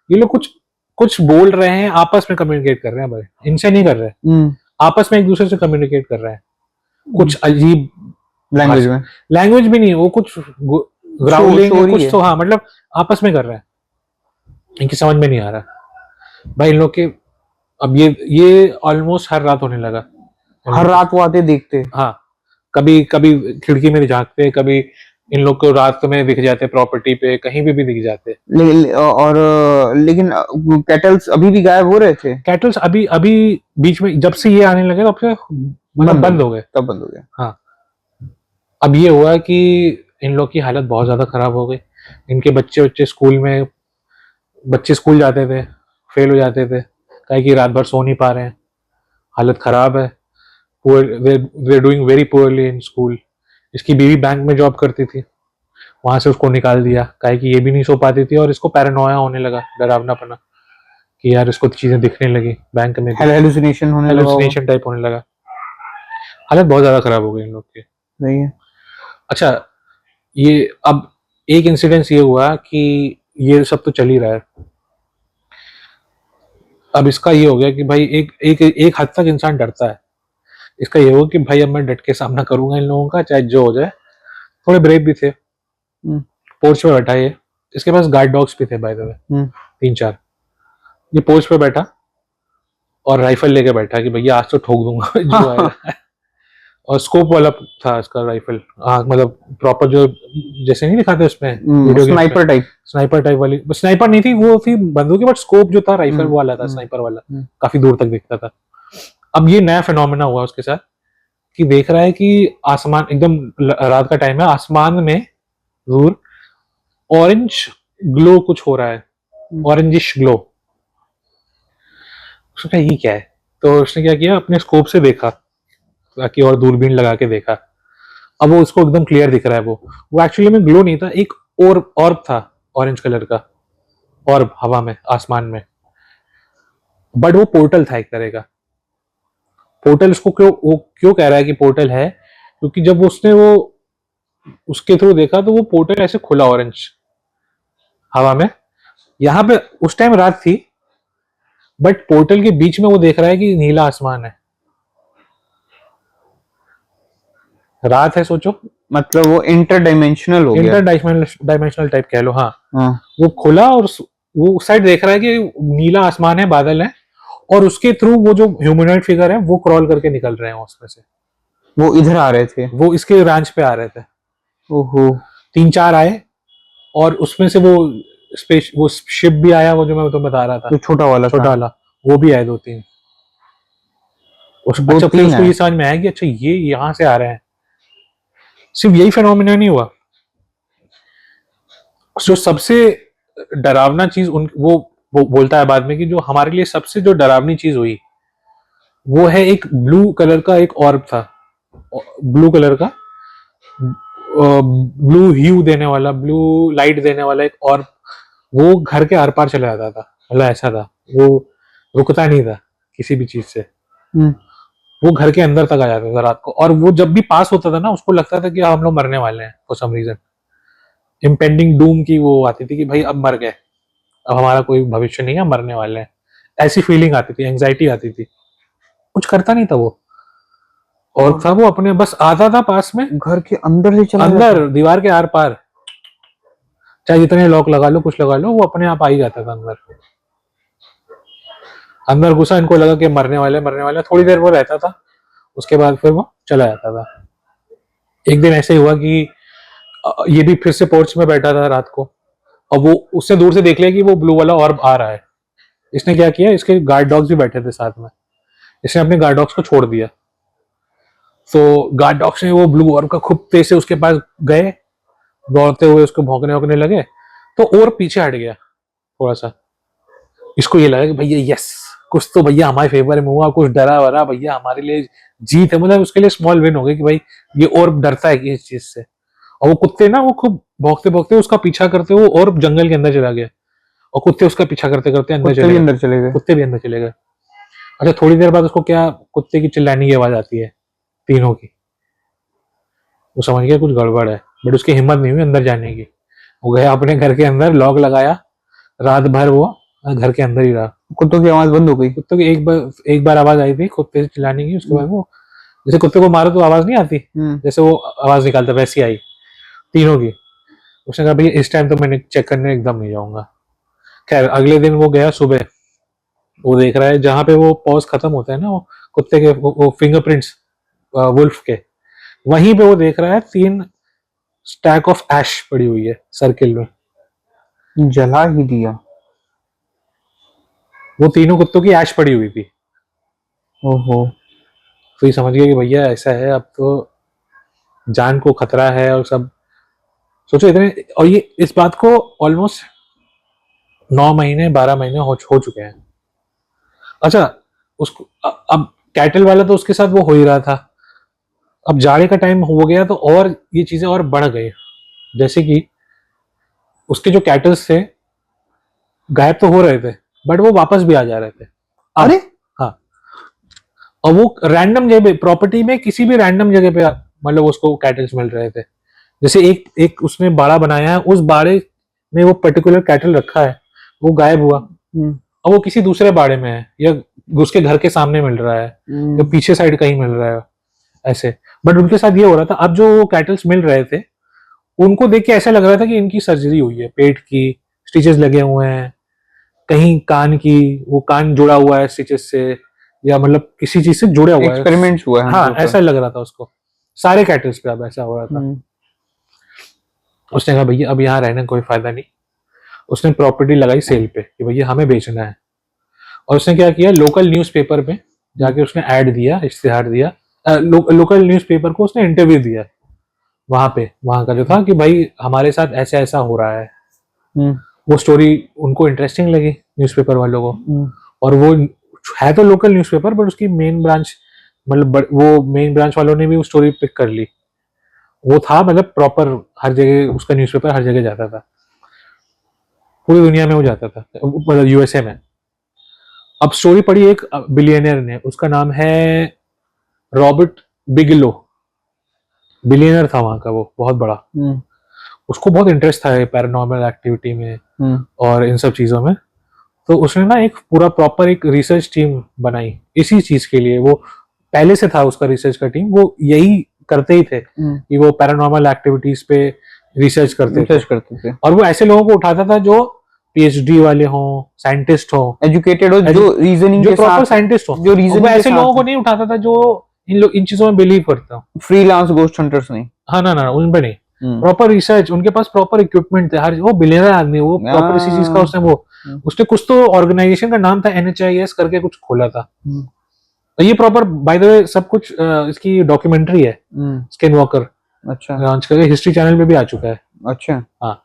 ये लोग कुछ कुछ बोल रहे हैं, आपस में कम्युनिकेट कर रहे हैं भाई, इनसे नहीं कर रहे, आपस में एक दूसरे से कम्युनिकेट कर रहे हैं कुछ अजीब लैंग्वेज में। लैंग्वेज भी नहीं, वो कुछ ग्राउलिंग कुछ तो, हाँ मतलब आपस में कर रहे हैं, इनकी समझ में नहीं आ रहा भाई इन लोग के। अब ये ऑलमोस्ट हर रात होने लगा, हर रात वो आते देखते। हाँ, कभी कभी खिड़की में झांकते, कभी इन लोग को रात में दिख जाते, प्रॉपर्टी पे कहीं भी दिख जाते। लेकिन कैटल्स अभी भी गायब हो रहे थे? कैटल्स अभी अभी बीच में जब से ये आने लगे तब से मतलब बंद हो गए, तब बंद हो गए। हाँ, अब ये हुआ कि इन लोग की हालत बहुत ज्यादा खराब हो गई। इनके बच्चे स्कूल में, बच्चे स्कूल जाते थे फेल हो जाते थे, कहे कि रात भर सो नहीं पा रहे हैं, हालत खराब है, वे doing very poorly in school. इसकी बीवी बैंक में जॉब करती थी, वहां से उसको निकाल दिया, कहे कि ये भी नहीं सो पाती थी, और इसको पैरानोया होने लगा, डरावनापना, कि यार इसको चीजें दिखने लगी बैंक में, हेलुसिनेशन टाइप होने लगा। हालत बहुत ज्यादा खराब हो गई इन लोग की। सही है। अच्छा, ये अब एक इंसिडेंस ये हुआ कि ये सब तो चल ही रहा है, अब इसका ये हो गया कि भाई एक हद तक इंसान डरता है। इसका ये हो कि भाई अब मैं डट के सामना करूंगा इन लोगों का, चाहे जो हो जाए। थोड़े ब्रेव भी थे, पोर्च पे बैठा ये, इसके पास गार्ड डॉग्स भी थे बाय द वे, 3-4। ये पोर्च पे बैठा और राइफल लेके बैठा कि भैया आज तो ठोक दूंगा जो आएगा। और स्कोप वाला था इसका राइफल, मतलब प्रॉपर जो जैसे नहीं दिखाते उसमें वीडियो, स्नाइपर टाइप वाली। स्नाइपर नहीं थी, वो थी बंदूक, बट स्कोप जो था राइफल वाला था, स्नाइपर वाला, काफी दूर तक दिखता था। अब ये नया फिनोमेना हुआ उसके साथ कि देख रहा है कि आसमान एकदम रात का टाइम है, आसमान में दूर ऑरेंज ग्लो कुछ हो रहा है, ऑरेंजिश ग्लो, उसने कहा ये क्या है, तो उसने क्या किया, अपने स्कोप से देखा ताकि, और दूरबीन लगा के देखा। अब वो उसको एकदम क्लियर दिख रहा है। वो एक्चुअली में ग्लो नहीं था, एक और ऑर्ब था ऑरेंज कलर का, ऑर्ब हवा में, आसमान में, बट वो पोर्टल था एक तरह का। पोर्टल उसको वो क्यों कह रहा है कि पोर्टल है, क्योंकि जब उसने वो उसके थ्रू देखा तो वो पोर्टल ऐसे खुला ऑरेंज हवा में। यहाँ पे उस टाइम रात थी, बट पोर्टल के बीच में वो देख रहा है कि नीला आसमान है, रात है, सोचो। मतलब वो इंटर डायमेंशनल हो गया, इंटर डायमेंशनल टाइप कह लो, हाँ। हाँ। वो खुला और वो उस साइड देख रहा है कि नीला आसमान है, बादल है, और उसके थ्रू वो जो ह्यूमनॉइड फिगर है वो क्रॉल करके निकल रहे हैं उसमें से। वो इधर आ रहे थे, वो इसके रांच पे आ रहे थे। ओहो। 3-4 आए, और उसमें से वो वो शिप भी आया, वो जो मैं तुम्हें बता रहा था, जो छोटा वाला छोटा था। वाला, वो भी आए 2-3। दो अच्छा, फिर तीन उसको आए। ये समझ में आया कि अच्छा ये यहाँ से आ रहे हैं। सिर्फ यही फेनोमेना नहीं हुआ, जो सबसे डरावना चीज वो बोलता है बाद में कि जो हमारे लिए सबसे जो डरावनी चीज हुई वो है एक ब्लू कलर का एक ऑर्ब था, ब्लू कलर का, ब्लू ह्यू देने वाला, ब्लू लाइट देने वाला एक ऑर्ब। वो घर के आर पार चला जाता था, मतलब ऐसा था, वो रुकता नहीं था किसी भी चीज से। वो घर के अंदर तक आ जाता था रात को, और वो जब भी पास होता था ना, उसको लगता था कि हम लोग मरने वाले हैं for some reason. Impending doom की वो आती थी कि भाई अब मर गए, अब हमारा कोई भविष्य नहीं है, मरने वाले हैं, ऐसी फीलिंग आती थी, एंग्जाइटी आती थी। कुछ करता नहीं था वो, और था वो अपने बस आता था पास में, घर के अंदर से चला अंदर दीवार के आर पार, चाहे जितने लॉक लगा लो, कुछ लगा लो, वो अपने आप आ ही जाता था अंदर। अंदर घुसा, इनको लगा कि मरने वाले, थोड़ी देर वो रहता था, उसके बाद फिर वो चला जाता था। एक दिन ऐसे हुआ कि ये भी फिर से पोर्च में बैठा था रात को, और वो उसने दूर से देख लिया कि वो ब्लू वाला ऑर्ब आ रहा है। इसने क्या किया, इसके गार्ड डॉग्स भी बैठे थे साथ में, इसने अपने गार्ड डॉग्स को छोड़ दिया। तो गार्ड डॉग्स ने वो ब्लू ऑर्ब का खूब तेज से उसके पास गए, दौड़ते हुए उसको भौंकने वौंकने लगे, तो और पीछे हट गया थोड़ा सा। इसको ये लगा कि भैया यस, कुछ तो भैया हमारे फेवर में हुआ, कुछ डरा वरा भैया हमारे लिए जीत है, मतलब उसके लिए स्मॉल विन हो गई कि भाई ये और डरता है कि इस चीज से। और वो कुत्ते ना, वो खूब भौंकते भौंकते उसका पीछा करते हुए और जंगल के अंदर चला गया, और कुत्ते उसका पीछा करते करते अंदर कुत्ते भी अंदर चले गए। कुत्ते भी अंदर चले गए। अच्छा, थोड़ी देर बाद उसको क्या, कुत्ते की चिल्लाने की आवाज आती है, तीनों की। वो समझ गया कुछ गड़बड़ है, बट उसकी हिम्मत नहीं हुई अंदर जाने की। वो गया अपने घर के अंदर, लॉक लगाया, रात भर वो घर के अंदर ही रहा। कुत्तों की आवाज बंद हो गई। कुत्तों की एक बार आवाज आई थी कुत्ते से चिल्लाने की, उसके बाद वो, जैसे कुत्ते को मारो तो आवाज नहीं आती, जैसे वो आवाज निकालता, वैसी आई तीनों की। उसने कहा भैया इस टाइम तो मैंने चेक करने एकदम नहीं जाऊंगा। खैर अगले दिन वो गया सुबह, वो देख रहा है जहां पे वो पॉज खत्म होते हैं ना, वो कुत्ते के वो फिंगरप्रिंट्स वुल्फ के, वहीं पे वो देख रहा है 3 स्टैक ऑफ एश पड़ी हुई है सर्किल में। जला ही दिया। वो तीनों कुत्तों की ऐश पड़ी हुई थी। ओहो। तो ये समझ गया कि भैया ऐसा है, अब तो जान को खतरा है और सब। सोचो इतने, और ये इस बात को ऑलमोस्ट 9 महीने 12 महीने हो चुके हैं। अच्छा, उसको अब कैटल वाला तो उसके साथ वो हो ही रहा था, अब जाड़े का टाइम हो गया तो और ये चीजें और बढ़ गई। जैसे कि उसके जो कैटल्स थे गायब तो हो रहे थे, बट वो वापस भी आ जा रहे थे। अरे हाँ, और वो रैंडम जगह पे, प्रॉपर्टी में किसी भी रैंडम जगह पे मतलब उसको कैटल्स मिल रहे थे। जैसे एक उसने बाड़ा बनाया है, उस बाड़े में वो पर्टिकुलर कैटल रखा है, वो गायब हुआ, और वो किसी दूसरे बाड़े में है, या उसके घर के सामने मिल रहा है, या पीछे साइड कहीं मिल रहा है ऐसे। बट उनके साथ ये हो रहा था, अब जो कैटल्स मिल रहे थे उनको देख के ऐसा लग रहा था कि इनकी सर्जरी हुई है, पेट की स्टिचेस लगे हुए हैं, कहीं कान की वो कान जुड़ा हुआ है स्टिचेस से, या मतलब किसी चीज से जुड़ा हुआ है, एक्सपेरिमेंट्स हुआ है। हाँ ऐसा लग रहा था उसको, सारे कैटल्स पे अब ऐसा हो रहा था। उसने कहा भैया अब यहाँ रहने का कोई फायदा नहीं। उसने प्रॉपर्टी लगाई सेल पे कि भैया हमें बेचना है, और उसने क्या किया, लोकल न्यूज़पेपर में जाके उसने ऐड दिया, इश्तिहार दिया, लोकल न्यूज़पेपर को उसने इंटरव्यू दिया वहां पे, वहां का जो था कि भाई हमारे साथ ऐसा ऐसा हो रहा है। वो स्टोरी उनको इंटरेस्टिंग लगी न्यूज़पेपर वालों को, और वो है तो लोकल न्यूज़पेपर, बट उसकी मेन ब्रांच मतलब वो मेन ब्रांच वालों ने भी वो स्टोरी पिक कर ली। वो था मतलब प्रॉपर हर जगह उसका न्यूज़पेपर हर जगह जाता था, पूरी दुनिया में वो जाता था, मतलब यूएसए में। अब स्टोरी पढ़ी एक बिलियनर ने, उसका नाम है रॉबर्ट बिगलो, बिलियनर था वहां का, वो बहुत बड़ा। उसको बहुत इंटरेस्ट था पैरानॉर्मल एक्टिविटी में और इन सब चीजों में। तो उसने ना एक पूरा प्रॉपर एक रिसर्च टीम बनाई इसी चीज के लिए। वो पहले से था उसका रिसर्च का टीम, वो यही करते ही थे कि वो पैरानॉर्मल एक्टिविटीज पे रिसर्च करते थे। और वो ऐसे लोगों को उठाता था जो पीएचडी वाले हों, साइंटिस्ट हों, एजुकेटेड हो, जो रीजनिंग जो के प्रॉपर साथ, साइंटिस्ट हो। जो रीजनिंग वो के ऐसे साथ लोगों को नहीं उठाता था जो इन चीजों में बिलीव करता हूँ। फ्रीलांस गोस्ट हंटर्स नहीं। हाँ ना उन पे नहीं, प्रॉपर रिसर्च, उनके पास प्रॉपर इक्विपमेंट थे हर। वो बिलियनर आदमी, वो प्रॉपर इसी चीज का उसने कुछ तो ऑर्गेनाइजेशन का नाम था NHIS करके कुछ खोला था। तो ये प्रॉपर बाय द वे सब कुछ इसकी डॉक्यूमेंट्री है, स्किन वॉकर अच्छा लॉन्च करके हिस्ट्री चैनल पे भी आ चुका है। अच्छा हाँ,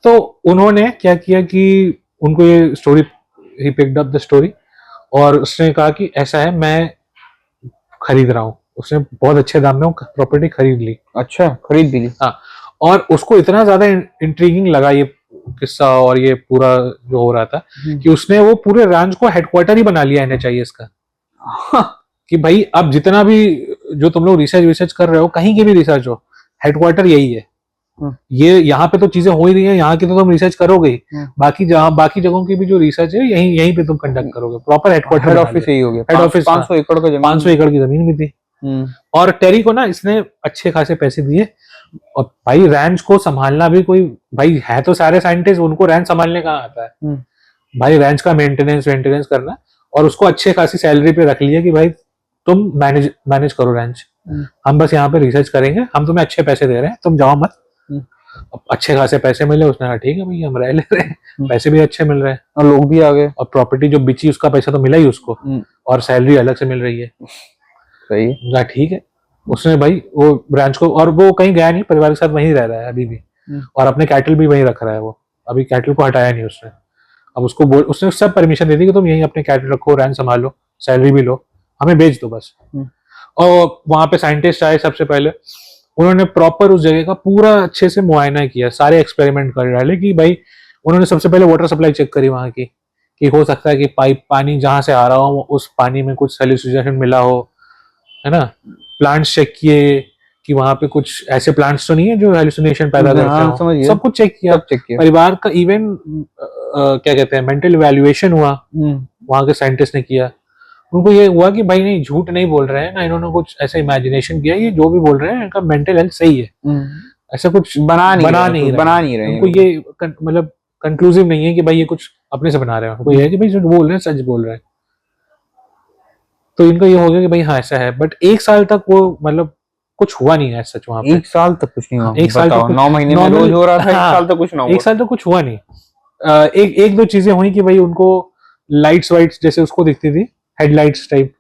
तो उन्होंने क्या किया कि उनको ये story, he picked up the story और उसने कहा कि ऐसा है, मैं खरीद रहा हूँ। उसने बहुत अच्छे दाम में प्रॉपर्टी खरीद ली। अच्छा, खरीद भी ली। हाँ, और उसको इतना ज्यादा इंट्रीगिंग लगा ये किस्सा और ये पूरा जो हो रहा था कि उसने वो पूरे रैंच को हेडक्वार्टर ही बना लिया NHIS का। कि भाई अब जितना भी जो तुम लोग रिसर्च कर रहे हो, कहीं की भी रिसर्च हो, हेडक्वार्टर यही है। ये यहाँ पे तो चीजें हो ही रही है, यहाँ की तो तुम रिसर्च करोगे ही, बाकी जगहों की भी जो रिसर्च है यहीं यहीं पे तुम कंडक्ट करोगे। प्रॉपर हेडक्वार्टर, हेड ऑफिस यही हो गया। हेड ऑफिस 500 एकड़ का जमीन, 500 एकड़ की जमीन भी थी। और टेरी को ना इसने अच्छे खासे पैसे दिए। और भाई रैंच को संभालना भी कोई, भाई है तो सारे साइंटिस्ट, उनको रैंच संभालने कहाँ आता है भाई? रैंच का मेंटेनेंस करना, और उसको अच्छे खासी सैलरी पे रख लिया कि भाई तुम मैनेज करो रैंच, हम बस यहाँ पे रिसर्च करेंगे, हम तुम्हें अच्छे पैसे दे रहे हैं, तुम जाओ मत। अच्छे खासे पैसे मिले, उसने कहा ठीक है भाई हम रह ले रहे हैं, पैसे भी अच्छे मिल रहे हैं और लोग भी आ गए, और प्रॉपर्टी जो बिची उसका पैसा तो मिला ही उसको, और सैलरी अलग से मिल रही है। सही है, ठीक है। उसने भाई वो ब्रांच को, और वो कहीं गया नहीं, परिवार के साथ वहीं रह रहा है अभी भी, और अपने कैटल भी वहीं रख रहा है वो, अभी कैटल को हटाया नहीं उसने। अब उसको उसने सब परमिशन दे दी कि तुम यहीं अपने कैटल रखो, रैंच संभालो, सैलरी भी लो, हमें बेच दो बस। और वहां पे साइंटिस्ट आए सबसे पहले, उन्होंने प्रॉपर उस जगह का पूरा अच्छे से मुआयना किया, सारे एक्सपेरिमेंट कर डाले कि भाई, उन्होंने सबसे पहले वाटर सप्लाई चेक करी वहां की, कि हो सकता है कि पाइप पानी जहां से आ रहा हो उस पानी में कुछ हेलुसिनेशन मिला हो, है ना। प्लांट्स चेक किए कि वहां पे कुछ ऐसे प्लांट्स तो नहीं है जो हेलुसिनेशन पैदा करते हो, सब कुछ चेक किया। परिवार का इवन क्या कहते हैं मेंटल इवैल्यूएशन हुआ, वहां के साइंटिस्ट ने किया। उनको ये हुआ कि भाई नहीं, झूठ नहीं बोल रहे हैं ना, इन्होंने कुछ ऐसा इमेजिनेशन किया, ये जो भी बोल रहे हैं इनका मेंटल हेल्थ सही है, ऐसा कुछ बना नहीं रहे। उनको ये मतलब कंक्लूसिव नहीं है कि भाई ये कुछ अपने से बना रहे हैं, उनको ये है कि भाई जो बोल रहे हैं सच बोल रहे हैं। तो इनका ये हो गया कि भाई हाँ ऐसा है। बट 1 साल तक वो मतलब कुछ हुआ नहीं है सच वहां पे। 1 साल तक कुछ नहीं हुआ? 1 साल तक 9 महीने में रोज हो रहा था, 1 साल तक कुछ ना हुआ? 1 साल तक कुछ हुआ नहीं। एक दो चीजें हुई कि भाई उनको लाइट्स वाइट्स जैसे उसको दिखती थी, हेडलाइट्स टाइप,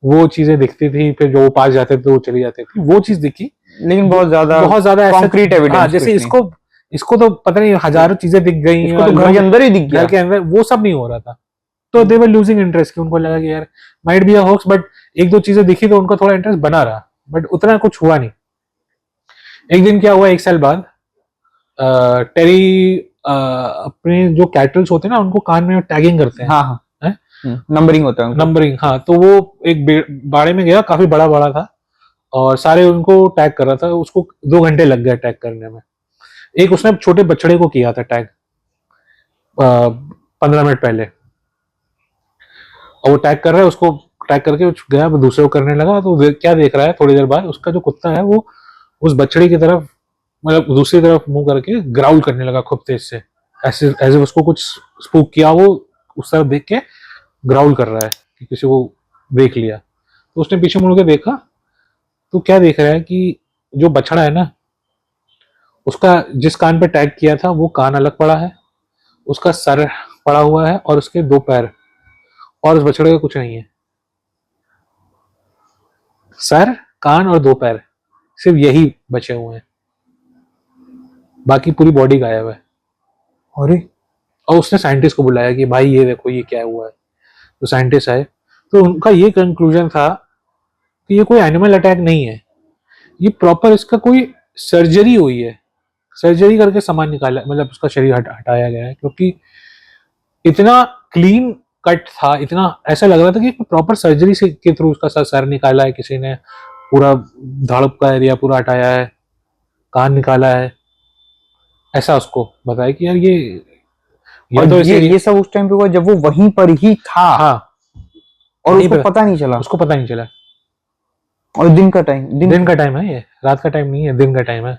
वो चीजें दिखती थी, फिर जो पास जाते थे वो चली जाती थी, वो चीज दिखी। लेकिन बहुत ज्यादा कॉन्क्रीट एविडेंस, जैसे इसको तो पता नहीं हजारों चीजें दिख गई, इसको तो घर के अंदर ही दिख गया, घर के अंदर, वो सब नहीं हो रहा था। तो दे वर लूजिंग इंटरेस्ट, कि उनको लगा कि यार might be a hoax, but एक दो चीजें दिखी तो उनका थोड़ा इंटरेस्ट बना रहा, बट उतना कुछ हुआ नहीं। एक दिन क्या हुआ, 1 साल बाद टेरी अपने जो कैटल्स होते हैं ना, उनको कान में टैगिंग करते हैं। हाँ, नंबरिंग होता है, नंबरिंग। हाँ, तो वो एक बाड़े में गया, काफी बड़ा बड़ा था, और सारे उनको टैग कर रहा था। उसको 2 घंटे लग गए टैग करने में। एक उसने छोटे बछड़े को किया था टैग 15 मिनट पहले, और वो टैग कर रहा है, उसको टैग करके गया, दूसरे को करने लगा। तो क्या देख रहा है, थोड़ी देर बाद उसका जो कुत्ता है वो उस बछड़े की तरफ, मतलब दूसरी तरफ मुंह करके ग्राउल करने लगा खूब तेज से, ऐसे उसको कुछ स्पूक किया, वो उस तरफ देख के ग्राउल कर रहा है कि किसी को देख लिया। तो उसने पीछे मुड़ के देखा, तो क्या देख रहा है कि जो बछड़ा है ना, उसका जिस कान पे टैग किया था वो कान अलग पड़ा है, उसका सर पड़ा हुआ है, और उसके 2 पैर, और उस बछड़े का कुछ नहीं है। सर, कान और 2 पैर, सिर्फ यही बचे हुए हैं, बाकी पूरी बॉडी गायब है। अरे! और उसने साइंटिस्ट को बुलाया कि भाई ये देखो ये क्या हुआ है। जो साइंटिस्ट आए, तो उनका ये कंक्लूजन था कि ये कोई एनिमल अटैक नहीं है, ये प्रॉपर इसका कोई सर्जरी हुई है, सर्जरी करके सामान निकाला, मतलब उसका शरीर हटाया गया है, क्योंकि इतना क्लीन कट था, इतना ऐसा लग रहा था कि प्रॉपर सर्जरी से के थ्रू उसका सर निकाला है किसी ने, पूरा धड़प का एरिया पूरा हटाया है, कान निकाला है, ऐसा उसको बताया कि यार और तो ये सब उस टाइम पे हुआ जब वो वहीं पर ही था। हाँ, और उसको पता नहीं चला। उसको पता नहीं चला। और दिन का टाइम है, ये रात का टाइम नहीं है, दिन का टाइम है।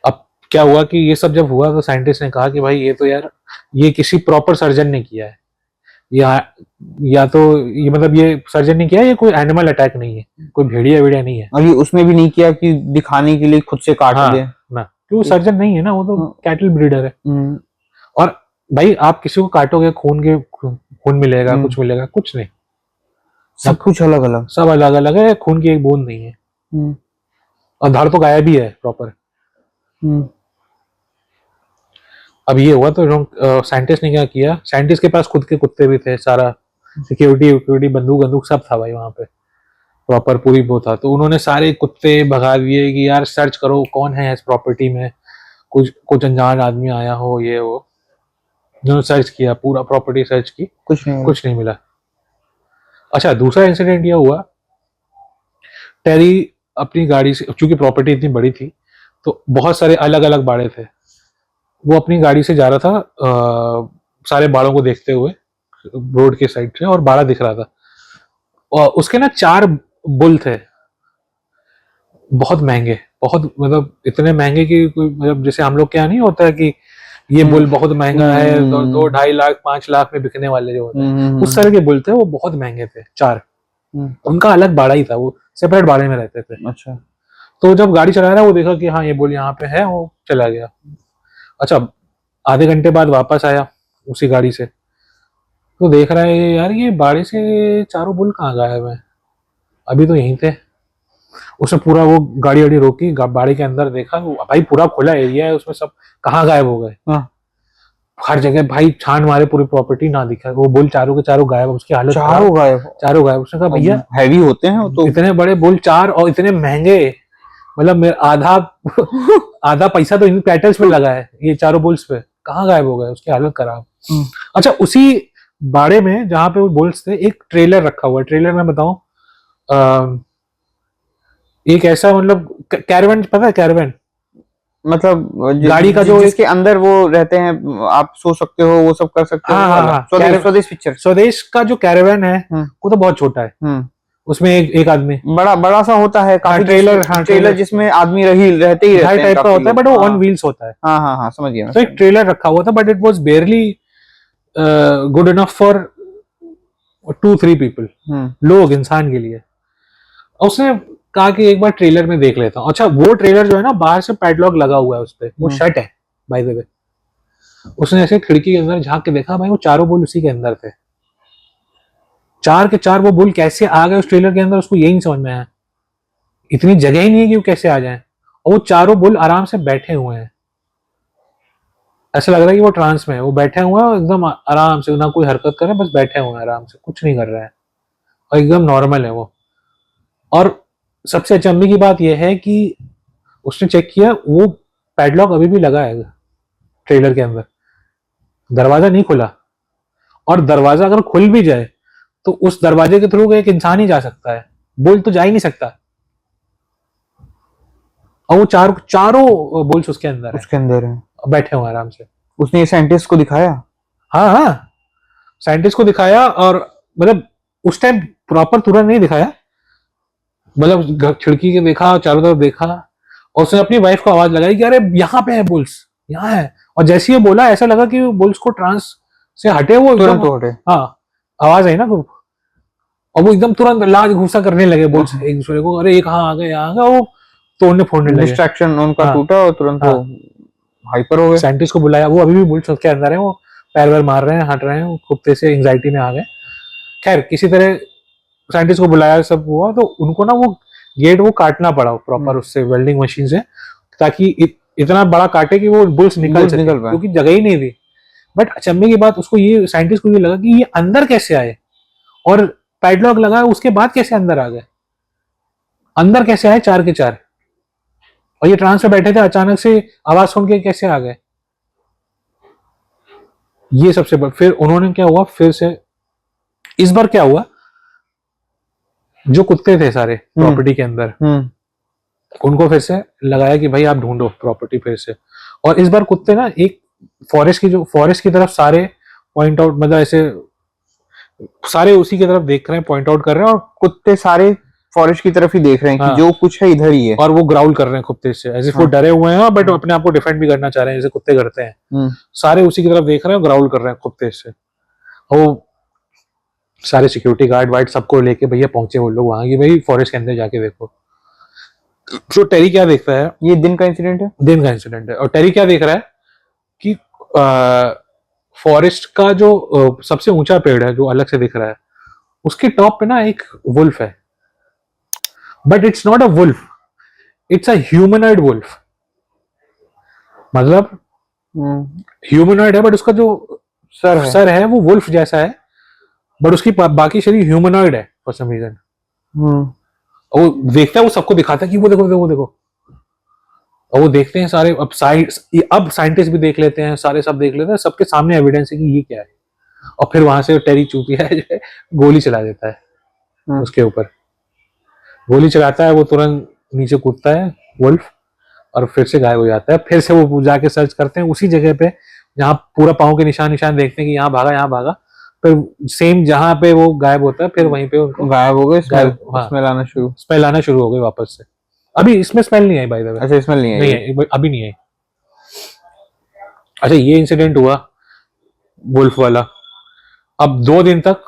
अब क्या हुआ कि ये सब जब हुआ तो साइंटिस्ट ने कहा कि भाई ये तो यार ये किसी प्रॉपर सर्जन ने किया है, या तो ये मतलब ये सर्जन ने किया है, ये कोई एनिमल अटैक नहीं है, कोई भेड़िया वेड़िया नहीं है। और ये उसमें भी नहीं किया कि दिखाने के लिए खुद से काट दे ना, क्यों सर्जन नहीं है ना, वो तो कैटल ब्रीडर है। और भाई आप किसी को काटोगे, खून मिलेगा, कुछ मिलेगा, कुछ नहीं, सब कुछ अलग अलग, सब अलग अलग है, खून की एक बूंद नहीं है। और धड़ तो गायब ही है प्रॉपर। अब ये हुआ तो साइंटिस्ट ने क्या किया, साइंटिस्ट के पास खुद के कुत्ते भी थे, सारा सिक्योरिटी बंदूक सब था भाई वहां पे, प्रॉपर पूरी वो था। तो उन्होंने सारे कुत्ते भगा दिए कि यार सर्च करो कौन है इस प्रॉपर्टी में, कुछ अनजान आदमी आया हो, ये वो। उन्होंने सर्च किया, पूरा प्रॉपर्टी सर्च की, कुछ नहीं मिला। अच्छा, दूसरा इंसिडेंट ये हुआ, टेरी अपनी गाड़ी से, क्योंकि प्रॉपर्टी इतनी बड़ी थी तो बहुत सारे अलग अलग बाड़े थे, वो अपनी गाड़ी से जा रहा था सारे बाड़ों को देखते हुए रोड के साइड से, और बाड़ा दिख रहा था, और उसके ना 4 बुल थे, बहुत महंगे, बहुत मतलब इतने महंगे कि मतलब जैसे हम लोग क्या नहीं होता है कि ये बुल बहुत महंगा है, 2-2.5 लाख 5 लाख में बिकने वाले जो होते हैं, उस तरह के बुल थे, वो बहुत महंगे थे 4। उनका अलग बाड़ा ही था, वो सेपरेट बाड़े में रहते थे। अच्छा, तो जब गाड़ी चला रहा वो देखा कि हाँ ये बुल यहाँ पे है, वो चला गया। अच्छा, आधे घंटे बाद वापस आया उसी गाड़ी से, तो देख रहा है यार ये बाड़े से 4 बुल कहाँ गायब है, अभी तो यहीं थे। उसने पूरा वो गाड़ी वाड़ी रोकी, बाड़ी के अंदर देखा, भाई पूरा खुला एरिया है, उसमें सब कहाँ गायब हो गए। हर जगह भाई छान मारे, पूरी प्रॉपर्टी ना दिखा, वो बुल चारों के चारों गायब, उसकी हालत चारों गायब। उसने कहा भैया हैवी होते हैं तो, इतने बड़े बुल 4 और इतने महंगे, मतलब मेरा आधा पैसा तो इन पैटर्स पे लगा है, ये चारों बुल्स पे कहाँ गायब हो गए, उसकी हालत खराब। अच्छा, उसी बाड़े में जहां पे वो बुल्स थे, एक ट्रेलर रखा हुआ है। ट्रेलर में बताऊं, एक ऐसा मतलब कैरवन, पता है कैरवन, मतलब गाड़ी का जो जिसके अंदर वो रहते हैं, आप सो सकते हो, वो सब कर सकते हो। स्वदेश पिक्चर, स्वदेश का जो कैरवन है वो तो बहुत छोटा है, उसमें एक आदमी, बड़ा सा होता है काफी, ट्रेलर जिसमें आदमी रहते ही रहते हैं, टाइप का होता है, बट वो ऑन व्हील्स होता है। हाँ समझ गया। तो एक ट्रेलर रखा हुआ था, but it was बेयरली good enough for 2-3 people, लोग, इंसान के लिए। उसने कहा कि एक बार ट्रेलर में देख लेता हूँ। अच्छा, वो ट्रेलर जो है ना, बाहर से पैडलॉक लगा हुआ है उस पर, वो शट है बाय द वे। उसने ऐसे खिड़की के अंदर झांक के देखा, भाई वो चारों बुल उसी के अंदर थे, 4 के 4 वो बुल कैसे आ गए उस ट्रेलर के अंदर, उसको यही नहीं समझ में आया। इतनी जगह ही नहीं है कि वो कैसे आ जाए, और वो चारों बुल आराम से बैठे हुए हैं, ऐसा लग रहा है कि वो ट्रांस में है, वो बैठे हुए हैं एकदम आराम से, ना कोई हरकत कर रहे हैं, बस बैठे हुए हैं आराम से, कुछ नहीं कर रहा है, और एकदम नॉर्मल है वो। और सबसे अचंभे की बात यह है कि उसने चेक किया, वो पैडलॉक अभी भी लगा है ट्रेलर के अंदर, दरवाजा नहीं खुला, और दरवाजा अगर खुल भी जाए तो उस दरवाजे के थ्रू एक इंसान ही जा सकता है, बुल तो जा ही नहीं सकता। और वो चारों बुल्स उसके अंदर है, बैठे हुए आराम से। उसने साइंटिस्ट को दिखाया? हाँ, साइंटिस्ट को दिखाया, और मतलब उस टाइम प्रॉपर तुरंत नहीं दिखाया, मतलब खिड़की के देखा, चारों तरफ देखा, और उसने अपनी वाइफ को आवाज लगाई कि अरे यहाँ पे है बुल्स, यहाँ है। और जैसे ये बोला, ऐसा लगा कि बुल्स को ट्रांस से हटे, वो तुरंत हटे। हाँ, आवाज आई ना, और वो एकदम तुरंत लाज घूसा करने लगे बुल्स एक दूसरे को, अरे ये कहाँ आ गए, यहाँ आ गए, वो तोड़ने फोड़ने लगे, डिस्ट्रैक्शन उनका टूटा, और तुरंत वो हाइपर हो गए। साइंटिस्ट को बुलाया, वो अभी भी बुल्स उसके अंदर है, वो पैर वैर मार रहे हैं, हट रहे हैं, कुत्ते से एंजाइटी में आ गए। खैर, किसी तरह साइंटिस्ट को बुलाया, सब हुआ, तो उनको ना वो गेट वो काटना पड़ा प्रॉपर उससे, वेल्डिंग मशीन से, ताकि इतना बड़ा काटे कि वो बुल्स निकल सके, क्योंकि जगह ही नहीं थी। बट अचंभे की बात उसको ये साइंटिस्ट को ये लगा कि ये अंदर कैसे आए, और पैडलॉक लगा उसके बाद कैसे अंदर आ गए, अंदर कैसे आए 4 के 4, और ये ट्रांस पे बैठे थे अचानक से आवाज सुन के कैसे आ गए। ये सबसे बड़ा। फिर उन्होंने क्या हुआ, फिर से इस बार क्या हुआ, जो कुत्ते थे सारे प्रॉपर्टी के अंदर, उनको फिर से लगाया कि भाई आप ढूंढो प्रॉपर्टी फिर से। और इस बार कुत्ते ना एक फॉरेस्ट की तरफ सारे पॉइंट आउट, मतलब ऐसे सारे उसी की तरफ देख रहे हैं, पॉइंट आउट कर रहे हैं, और कुत्ते सारे फॉरेस्ट की तरफ ही देख रहे हैं हाँ। कि जो कुछ है इधर ही है, और वो ग्राउल कर रहे हैं कुत्ते से, ऐसे वो डरे हुए हैं बट अपने आप को डिफेंड भी करना चाह रहे हैं जैसे कुत्ते करते हैं। सारे उसी की तरफ देख रहे हैं, ग्राउल कर रहे हैं कुत्ते से। वो सारे सिक्योरिटी गार्ड वाइड सबको लेके भैया पहुंचे वो लोग वहां की, भाई फॉरेस्ट के अंदर जाके देखो। तो टेरी क्या देखता है, ये दिन का इंसिडेंट है, दिन का इंसिडेंट है, और टेरी क्या देख रहा है कि फॉरेस्ट का जो सबसे ऊंचा पेड़ है जो अलग से दिख रहा है, उसके टॉप पे ना एक वुल्फ है, but it's not a wolf, it's a humanoid wolf. मतलब ह्यूमनॉइड है बट उसका जो सर है वो वुल्फ जैसा है, बट उसकी बाकी शरीर ह्यूमनॉइड है फॉर सम रीजन। वो देखता है, वो सबको दिखाता है कि वो देखो देखो देखो, और वो देखते हैं सारे। अब साइंटिस्ट भी देख लेते हैं, सारे सब देख लेते हैं, सबके सामने एविडेंस है कि ये क्या है। और फिर वहां से टेरी चूतिया है जो है गोली चला देता है उसके ऊपर, गोली चलाता है, वो तुरंत नीचे कूदता है वुल्फ, और फिर से गायब हो जाता है। फिर से वो जाके सर्च करते हैं उसी जगह पे जहाँ पूरा पाँव के निशान देखते हैं कि यहाँ भागा, फिर सेम जहाँ पे वो गायब होता है फिर वहीं पे उनको गायब हो गए, हाँ, स्मेल आना शुरू हो गई वापस से। अभी इसमें स्मेल नहीं आई बाय द वे। अच्छा, स्मेल नहीं आई अभी नहीं आई। अच्छा, ये इंसिडेंट हुआ वुल्फ वाला। अब 2 दिन तक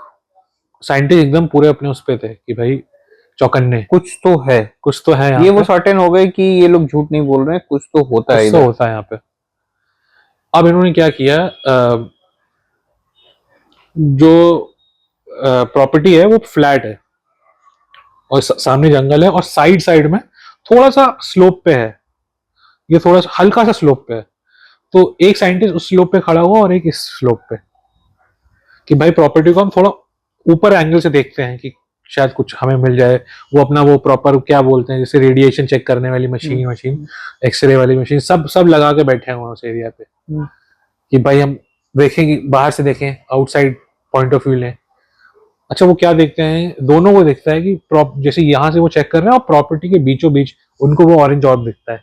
साइंटिस्ट एकदम पूरे अपने उस पे थे कि भाई चौकन्ने, कुछ तो है यहाँ ये पे। वो सर्टेन हो गए कि ये लोग झूठ नहीं बोल रहे हैं, कुछ तो होता है, तो होता है यहाँ पे। अब इन्होंने क्या किया, जो प्रॉपर्टी है वो फ्लैट है और सामने जंगल है, और साइड में थोड़ा सा स्लोप पे है, ये थोड़ा सा हल्का सा स्लोप पे है। तो एक साइंटिस्ट उस स्लोप पे खड़ा हुआ और एक इस स्लोप पे, कि भाई प्रॉपर्टी को हम थोड़ा ऊपर एंगल से देखते हैं कि शायद कुछ हमें मिल जाए। वो अपना वो प्रॉपर क्या बोलते हैं, जैसे रेडिएशन चेक करने वाली मशीन, एक्सरे वाली मशीन, सब लगा के बैठे हैं उस एरिया पे, कि भाई हम देखेंगे, बाहर से देखें, आउटसाइड पॉइंट ऑफ व्यू लें। अच्छा, वो क्या देखते हैं, दोनों को देखता है कि जैसे यहाँ से वो चेक कर रहे हैं और प्रॉपर्टी के बीचों बीच उनको वो ऑरेंज ऑर्ब दिखता है,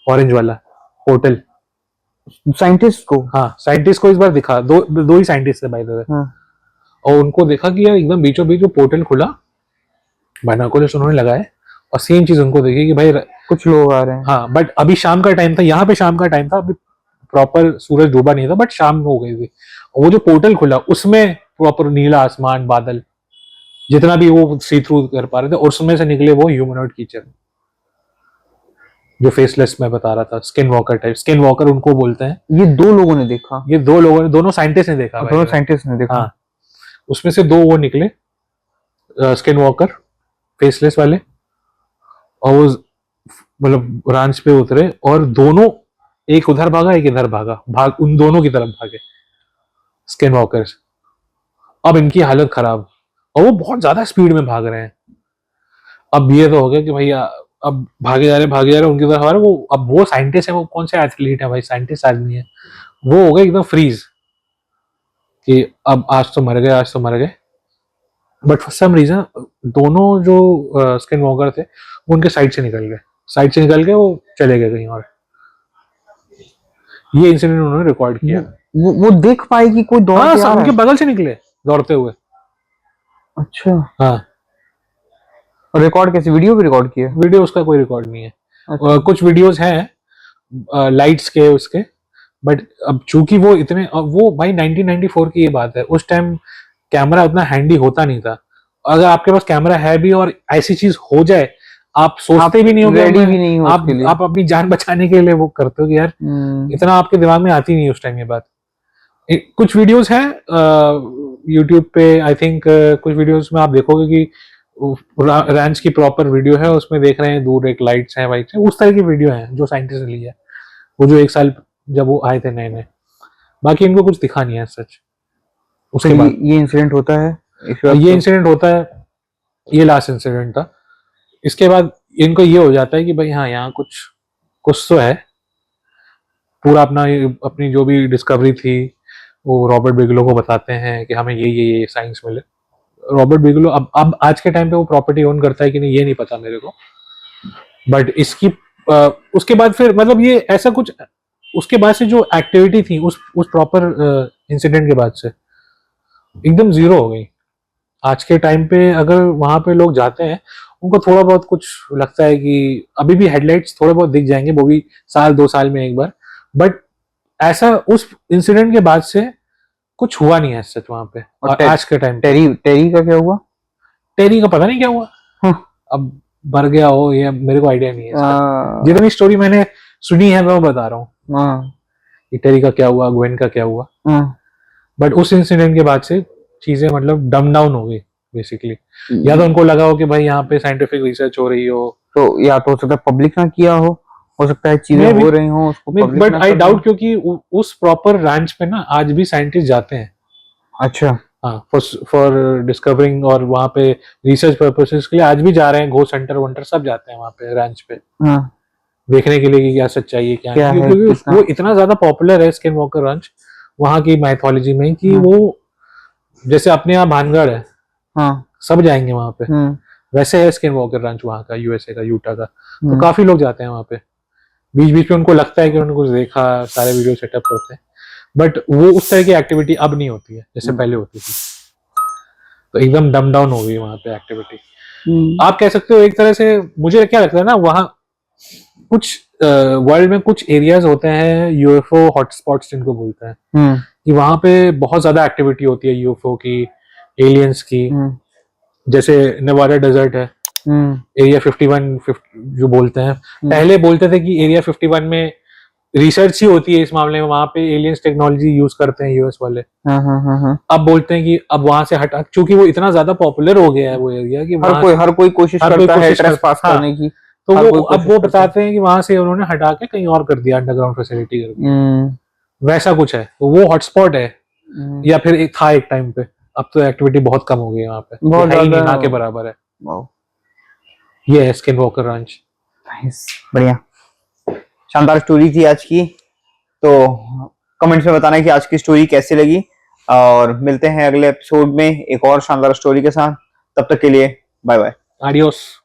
ऑरेंज वाला पोर्टल साइंटिस्ट को। हाँ, साइंटिस्ट को इस बार दिखा, दो ही साइंटिस्ट है बाय द वे, और उनको देखा कि यार एकदम बीचों बीच वो पोर्टल खुला, बाइनोकुलर्स उन्होंने लगाए, और सेम चीज उनको देखी कि भाई कुछ लोग आ रहे हैं। हाँ, बट अभी शाम का टाइम था, यहाँ पे शाम का टाइम था, अभी प्रॉपर सूरज डूबा नहीं था, बट शाम हो गई थी। वो जो पोर्टल खुला उसमें प्रॉपर नीला आसमान, बादल, जितना भी वो सी थ्रू कर पा रहे थे, और उसमें से निकले वो ह्यूमनॉइड कीचर, जो फेसलेस मैं बता रहा था, skin walker type. Skin walker उनको बोलते हैं। ये 2 लोगों ने देखा, ये 2 लोगों ने, दोनों साइंटिस्ट ने देखा, दोनों साइंटिस्ट ने देखा। हाँ, उसमें से 2 वो निकले स्किन वॉकर फेसलेस वाले, और वो मतलब रांच पे उतरे, और दोनों, एक उधर भागा एक इधर भागा, उन दोनों की तरफ भागे स्किन वॉकर्स। अब इनकी हालत खराब, और वो बहुत ज्यादा स्पीड में भाग रहे हैं। अब ये तो हो गया कि भैया अब भागे जा रहे उनकी तरफ आ रहे। वो अब वो साइंटिस्ट है, वो कौन से एथलीट है भाई, साइंटिस्ट आदमी है। वो हो गए एकदम फ्रीज कि अब आज तो मर गए। बट फॉर सम रीजन दोनों जो स्किन वॉकर थे वो उनके साइड से निकल गए, वो चले गए कहीं और। ये इंसिडेंट उन्होंने रिकॉर्ड किया। वो देख पाए कि कोई दौड़ के आ रहा है? उनके बगल से निकले दौड़ते हुए। अच्छा, हाँ। और रिकॉर्ड कैसे, वीडियो भी रिकॉर्ड किया? वीडियो उसका कोई रिकॉर्ड नहीं है। अच्छा। कुछ वीडियोस हैं लाइट्स के उसके, बट अब चूंकि वो इतने, वो भाई 1994 की ये बात है, उस टाइम कैमरा उतना हैंडी होता नहीं था। अगर आपके पास कैमरा है भी और ऐसी चीज हो जाए, आप सोचते भी नहीं हो, रेडी भी नहीं हो उसके लिए। आप अपनी जान बचाने के लिए वो करते हो कि यार इतना आपके दिमाग में आती नहीं उस टाइम ये बात। कुछ वीडियोस हैं यूट्यूब पे, आई थिंक कुछ वीडियोस में आप देखोगे कि रैंच की प्रॉपर वीडियो है, उसमें देख रहे हैं दूर एक लाइट्स हैं, वाइट्स हैं, उस तरह की वीडियो है जो साइंटिस्ट ने ली है। वो जो 1 साल जब वो आए थे नए, बाकी इनको कुछ दिखा नहीं है सच। उसके तो बाद ये इंसिडेंट होता है ये इंसिडेंट होता है, ये लास्ट इंसिडेंट था। इसके बाद इनको ये हो जाता है कि भाई हाँ यहाँ कुछ कुछ तो है। पूरा अपनी जो भी डिस्कवरी थी वो रॉबर्ट बिगलो को बताते हैं कि हमें ये साइंस मिले। रॉबर्ट बिगलो अब आज के टाइम पे वो प्रॉपर्टी ओन करता है कि नहीं ये नहीं पता मेरे को, बट इसकी उसके बाद फिर मतलब ये ऐसा कुछ, उसके बाद से जो एक्टिविटी थी उस प्रॉपर इंसिडेंट के बाद से एकदम जीरो हो गई। आज के टाइम पे अगर वहां पे लोग जाते हैं उनको थोड़ा बहुत कुछ लगता है कि अभी भी हेडलाइट्स थोड़े बहुत दिख जाएंगे, वो भी साल 2 साल में एक बार, बट ऐसा उस इंसिडेंट के बाद से कुछ हुआ नहीं है सच वहां पे। और आज के टाइम टेरी का क्या हुआ? टेरी का पता नहीं क्या हुआ। अब भर गया हो ये मेरे को आइडिया नहीं है। जितनी स्टोरी मैंने सुनी है मैं वो बता रहा हूँ कि टेरी का क्या हुआ, ग्वेन का क्या हुआ। बट उस इंसिडेंट के बाद से चीजें मतलब डम डाउन हो गई बेसिकली। या तो उनको लगा हो कि भाई यहाँ पे साइंटिफिक रिसर्च हो रही हो, तो या तो हो सकता है पब्लिक ना किया हो सकता है चीजें हो रही हो उसको पब्लिक बट आई डाउट, क्योंकि उस प्रॉपर रैंच पे ना आज भी साइंटिस्ट जाते हैं। अच्छा हाँ, फॉर डिस्कवरिंग और वहाँ पे रिसर्च पर्पसेस के लिए आज भी जा रहे हैं। घोस्ट हंटर वंटर सब जाते हैं वहाँ पे रैंच पे देखने के लिए कि क्या सच्चाई है क्या नहीं, क्योंकि वो इतना ज्यादा पॉपुलर है स्किन वॉकर रंच वहाँ की माइथोलॉजी में कि वो जैसे अपने यहाँ भानगढ़ है, सब जाएंगे वहाँ पे, वैसे है स्किन वॉकर रंच वहाँ का, यूएसए का, यूटा का। तो काफी लोग जाते हैं वहाँ पे। बीच बीच में उनको लगता है कि उन्होंने कुछ देखा, सारे वीडियो सेटअप करते हैं, बट वो उस तरह की एक्टिविटी अब नहीं होती है जैसे पहले होती थी। तो एकदम डम डाउन हो गई वहाँ पे एक्टिविटी। आप कह सकते हो एक तरह से। मुझे क्या लगता है ना, वहाँ कुछ वर्ल्ड में कुछ एरियाज होते हैं यूएफओ हॉटस्पॉट्स जिनको बोलते हैं, कि वहां पे बहुत ज्यादा एक्टिविटी होती है यूएफओ की, एलियंस की। जैसे नेवाडा डेजर्ट है, एरिया 51 जो बोलते हैं। पहले बोलते थे कि एरिया 51 में रिसर्च ही होती है इस मामले में, वहां पे एलियंस टेक्नोलॉजी यूज करते हैं यूएस वाले। अब बोलते हैं कि अब वहां से हटा, क्योंकि वो इतना ज्यादा पॉपुलर हो गया है वो एरिया कि हर कोई कोशिश करता है ट्रेसपास करने की। तो वो अब वो बताते हैं कि वहां से उन्होंने हटा के कहीं और कर दिया, अंडरग्राउंड फैसिलिटी कर दी। वैसा कुछ है, तो वो हॉटस्पॉट है। या फिर एक था एक टाइम पे, अब तो एक्टिविटी बहुत कम हो गई है वहां पे, बहुत है ही नहीं, ना के बराबर है। ये है स्किन वॉकर रंच। बढ़िया, शानदार स्टोरी थी आज की। तो कमेंट्स में बताना कि आज की स्टोरी कैसी लगी, और मिलते हैं अगले एपिसोड में एक और शानदार स्टोरी के साथ। तब तक के लिए बाय बाय, आडियोस।